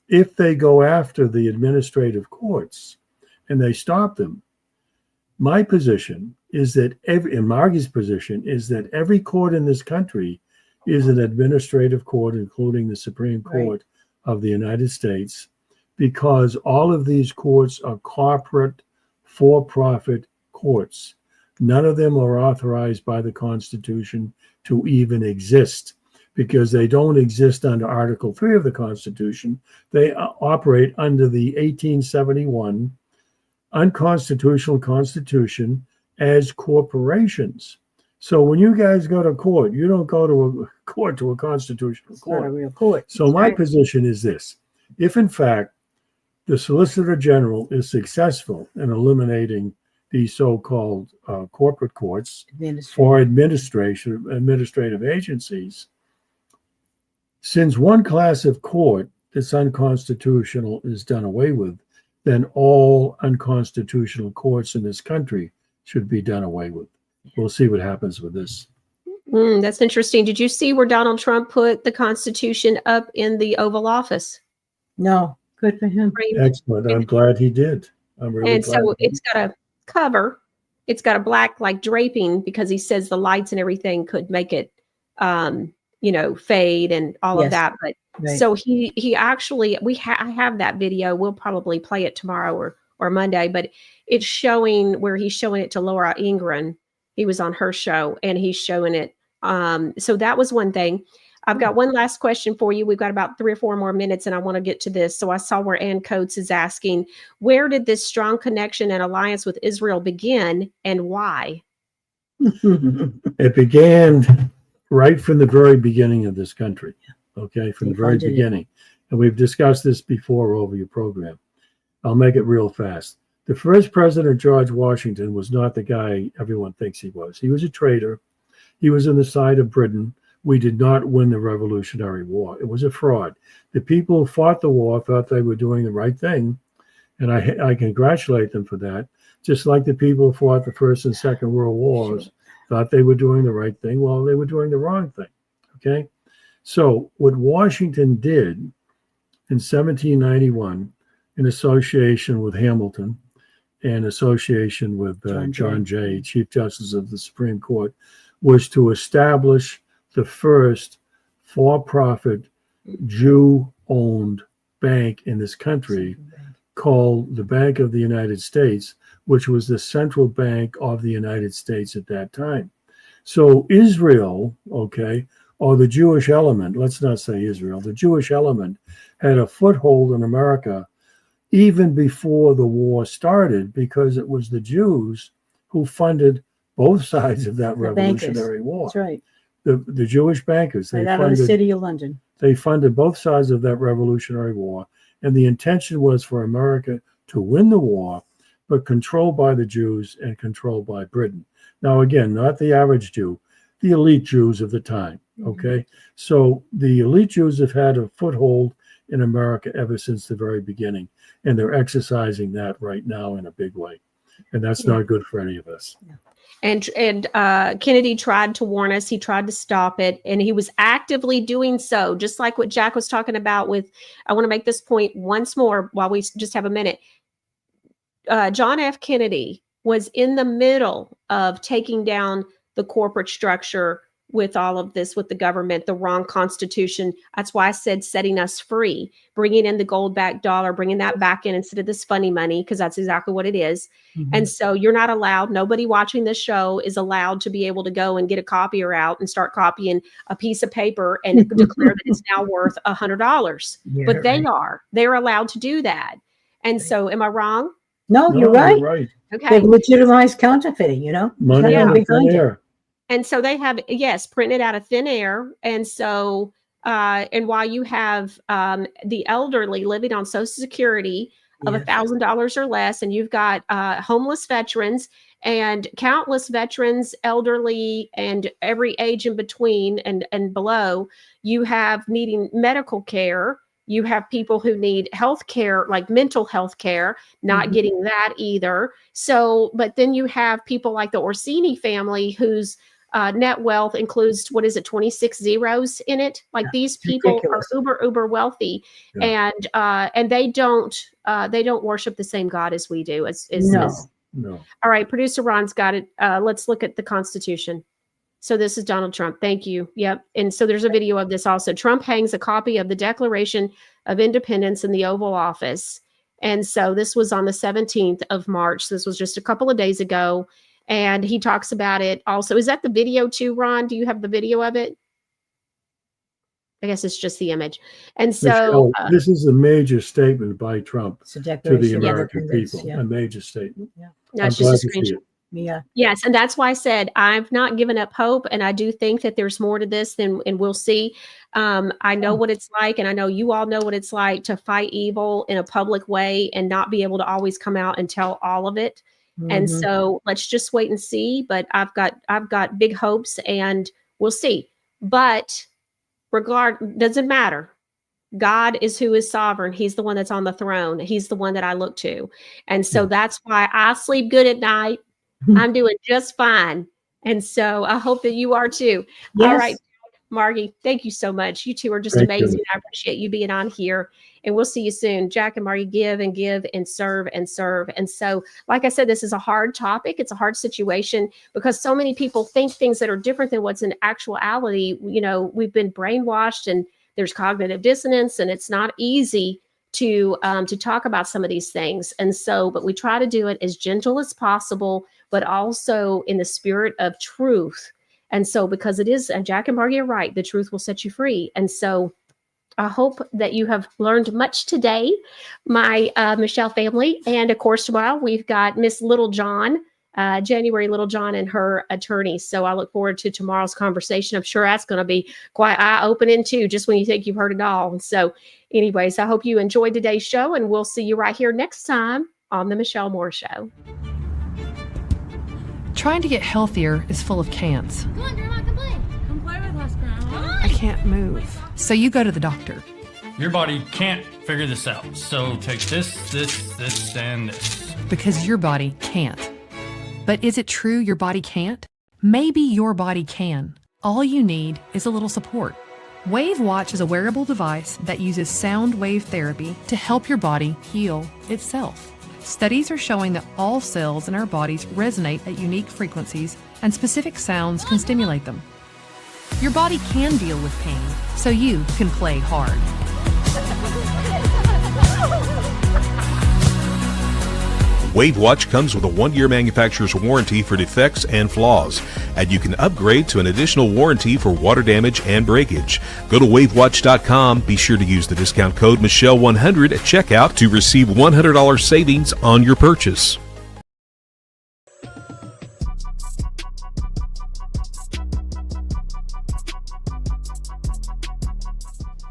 if they go after the administrative courts and they stop them, my position is that and Margie's position is that every court in this country is an administrative court, including the Supreme Court of the United States, because all of these courts are corporate, for-profit courts. None of them are authorized by the Constitution to even exist, because they don't exist under Article 3 of the Constitution. They operate under the 1871 unconstitutional Constitution as corporations. So when you guys go to court, you don't go to a court, to a constitutional It's not a court. real court. So my position is this: if in fact the Solicitor General is successful in eliminating these so-called corporate courts for administrative agencies, since one class of court that's unconstitutional is done away with, then all unconstitutional courts in this country should be done away with. We'll see what happens with this. That's interesting. Did you see where Donald Trump put the Constitution up in the Oval Office? No, good for him. Excellent. I'm glad he did. I'm really And glad. so it's got a cover. It's got a black like draping because he says the lights and everything could make it, fade and all of Yes. that. But Right. so he actually, I have that video. We'll probably play it tomorrow or Monday, but it's showing where he's showing it to Laura Ingraham. He was on her show and he's showing it. So that was one thing. I've got one last question for you. We've got about 3 or 4 more minutes and I want to get to this. So I saw where Ann Coates is asking, where did this strong connection and alliance with Israel begin and why? It began right from the very beginning of this country. Okay, from the very beginning. And we've discussed this before over your program. I'll make it real fast. The first president, George Washington, was not the guy everyone thinks he was. He was a traitor. He was on the side of Britain. We did not win the Revolutionary War. It was a fraud. The people who fought the war thought they were doing the right thing, and I congratulate them for that. Just like the people who fought the First and Second World Wars thought they were doing the right thing. Well, they were doing the wrong thing. Okay? So what Washington did in 1791, in association with Hamilton and association with John Jay, Chief Justice of the Supreme Court, was to establish the first for-profit Jew-owned bank in this country called the Bank of the United States, which was the central bank of the United States at that time. So Israel, okay, or the Jewish element, let's not say Israel, the Jewish element had a foothold in America even before the war started, because it was the Jews who funded both sides of that Revolutionary War. That's right. The Jewish bankers, Right out of the city of London. They funded both sides of that Revolutionary War. And the intention was for America to win the war, but controlled by the Jews and controlled by Britain. Now, again, not the average Jew, the elite Jews of the time. Okay. So the elite Jews have had a foothold in America ever since the very beginning. And they're exercising that right now in a big way. And that's not good for any of us. And Kennedy tried to warn us. He tried to stop it, and he was actively doing so, just like what Jack was talking about with, I want to make this point once more while we just have a minute. John F. Kennedy was in the middle of taking down the corporate structure with all of this, with the government, the wrong constitution. That's why I said setting us free, bringing in the gold-backed dollar, bringing that back in instead of this funny money, because that's exactly what it is. And so you're not allowed, nobody watching this show is allowed to be able to go and get a copier out and start copying a piece of paper and declare that it's now worth $100. But they're allowed to do that. And so am I wrong? No, you're right. Okay. They've legitimized counterfeiting, Money out of thin air. And so they have, printed out of thin air. And so, and while you have the elderly living on Social Security of $1,000 or less, and you've got homeless veterans and countless veterans, elderly, and every age in between and below, you have needing medical care. You have people who need health care, like mental health care, not getting that either. So, but then you have people like the Orsini family whose net wealth includes, 26 zeros in it. Like these people are uber wealthy, and they don't worship the same God as we do. No. All right, producer Ron's got it. Let's look at the Constitution. So this is Donald Trump. Thank you. Yep. And so there's a video of this also. Trump hangs a copy of the Declaration of Independence in the Oval Office. And so this was on the 17th of March. This was just a couple of days ago. And he talks about it also. Is that the video too, Ron? Do you have the video of it? I guess it's just the image. And so this is a major statement by Trump to the Declaration of American Independence, people. A major statement. no, it's just a screenshot. Mia. Yes, and that's why I said I've not given up hope, and I do think that there's more to this and we'll see. I know what it's like, and I know you all know what it's like to fight evil in a public way and not be able to always come out and tell all of it. And so let's just wait and see. But I've got big hopes, and we'll see. But doesn't matter. God is who is sovereign. He's the one that's on the throne. He's the one that I look to. And so that's why I sleep good at night. I'm doing just fine. And so I hope that you are too. Yes. All right, Margie, thank you so much. You two are just amazing. I appreciate you being on here, and we'll see you soon. Jack and Margie, give and serve and serve. And so, like I said, this is a hard topic. It's a hard situation because so many people think things that are different than what's in actuality. You know, we've been brainwashed, and there's cognitive dissonance, and it's not easy to talk about some of these things. And so, but we try to do it as gentle as possible, but also in the spirit of truth. And so, because it is, and Jack and Margie are right, the truth will set you free. And so I hope that you have learned much today, my Michelle family. And of course, tomorrow we've got Miss Littlejohn, January Littlejohn and her attorney. So I look forward to tomorrow's conversation. I'm sure that's going to be quite eye-opening too, just when you think you've heard it all. And so anyways, I hope you enjoyed today's show, and we'll see you right here next time on The Michelle Moore Show. Trying to get healthier is full of can'ts. Come on, Grandma, come play. Come play with us, Grandma. I can't move. So you go to the doctor. Your body can't figure this out. So take this, and this. Because your body can't. But is it true your body can't? Maybe your body can. All you need is a little support. Wave Watch is a wearable device that uses sound wave therapy to help your body heal itself. Studies are showing that all cells in our bodies resonate at unique frequencies, and specific sounds can stimulate them. Your body can deal with pain, so you can play hard. WaveWatch comes with a 1-year manufacturer's warranty for defects and flaws, and you can upgrade to an additional warranty for water damage and breakage. Go to wavewatch.com. Be sure to use the discount code Michelle100 at checkout to receive $100 savings on your purchase.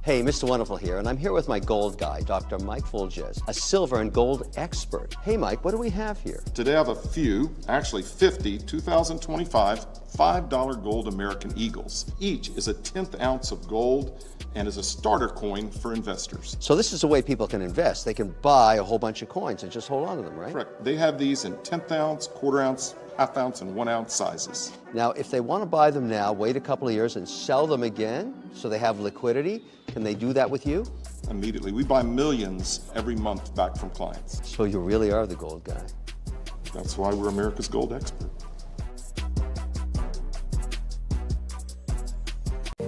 Hey, Mr. Wonderful here, and I'm here with my gold guy, Dr. Mike Fulges, a silver and gold expert. Hey, Mike, what do we have here? Today I have a few, actually 50, 2025 $5 gold American Eagles. Each is a 1/10 ounce of gold and is a starter coin for investors. So this is the way people can invest. They can buy a whole bunch of coins and just hold on to them, right? Correct. They have these in 1/10 ounce, 1/4 ounce, 1/2 ounce, and 1 ounce sizes. Now, if they want to buy them now, wait a couple of years and sell them again so they have liquidity, can they do that with you? Immediately. We buy millions every month back from clients. So you really are the gold guy. That's why we're America's gold expert.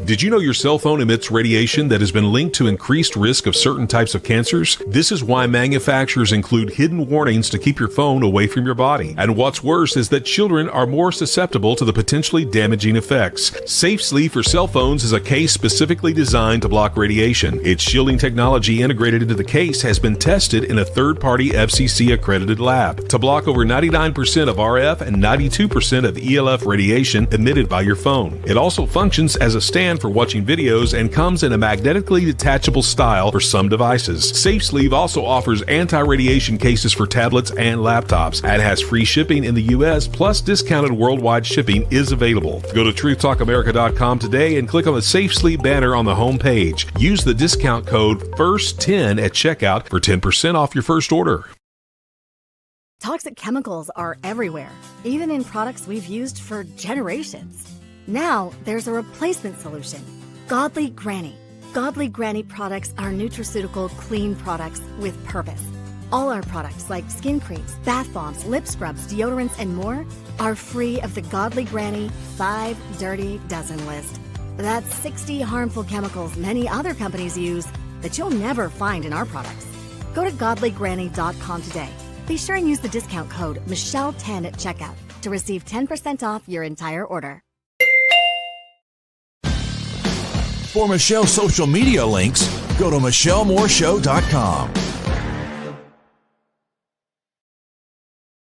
Did you know your cell phone emits radiation that has been linked to increased risk of certain types of cancers? This is why manufacturers include hidden warnings to keep your phone away from your body. And what's worse is that children are more susceptible to the potentially damaging effects. Safe Sleep for cell phones is a case specifically designed to block radiation. Its shielding technology integrated into the case has been tested in a third-party FCC accredited lab to block over 99% of RF and 92% of ELF radiation emitted by your phone. It also functions as a stand for watching videos and comes in a magnetically detachable style for some devices. Safe Sleeve also offers anti-radiation cases for tablets and laptops and has free shipping in the U.S. plus discounted worldwide shipping is available. Go to truthtalkamerica.com today and click on the Safe Sleep banner on the home page. Use the discount code FIRST10 at checkout for 10% off your first order. Toxic chemicals are everywhere, even in products we've used for generations. Now, there's a replacement solution, Godly Granny. Godly Granny products are nutraceutical, clean products with purpose. All our products like skin creams, bath bombs, lip scrubs, deodorants, and more are free of the Godly Granny 5 Dirty Dozen list. That's 60 harmful chemicals many other companies use that you'll never find in our products. Go to godlygranny.com today. Be sure and use the discount code Michelle10 at checkout to receive 10% off your entire order. For Michelle's social media links, go to MichelleMooreShow.com.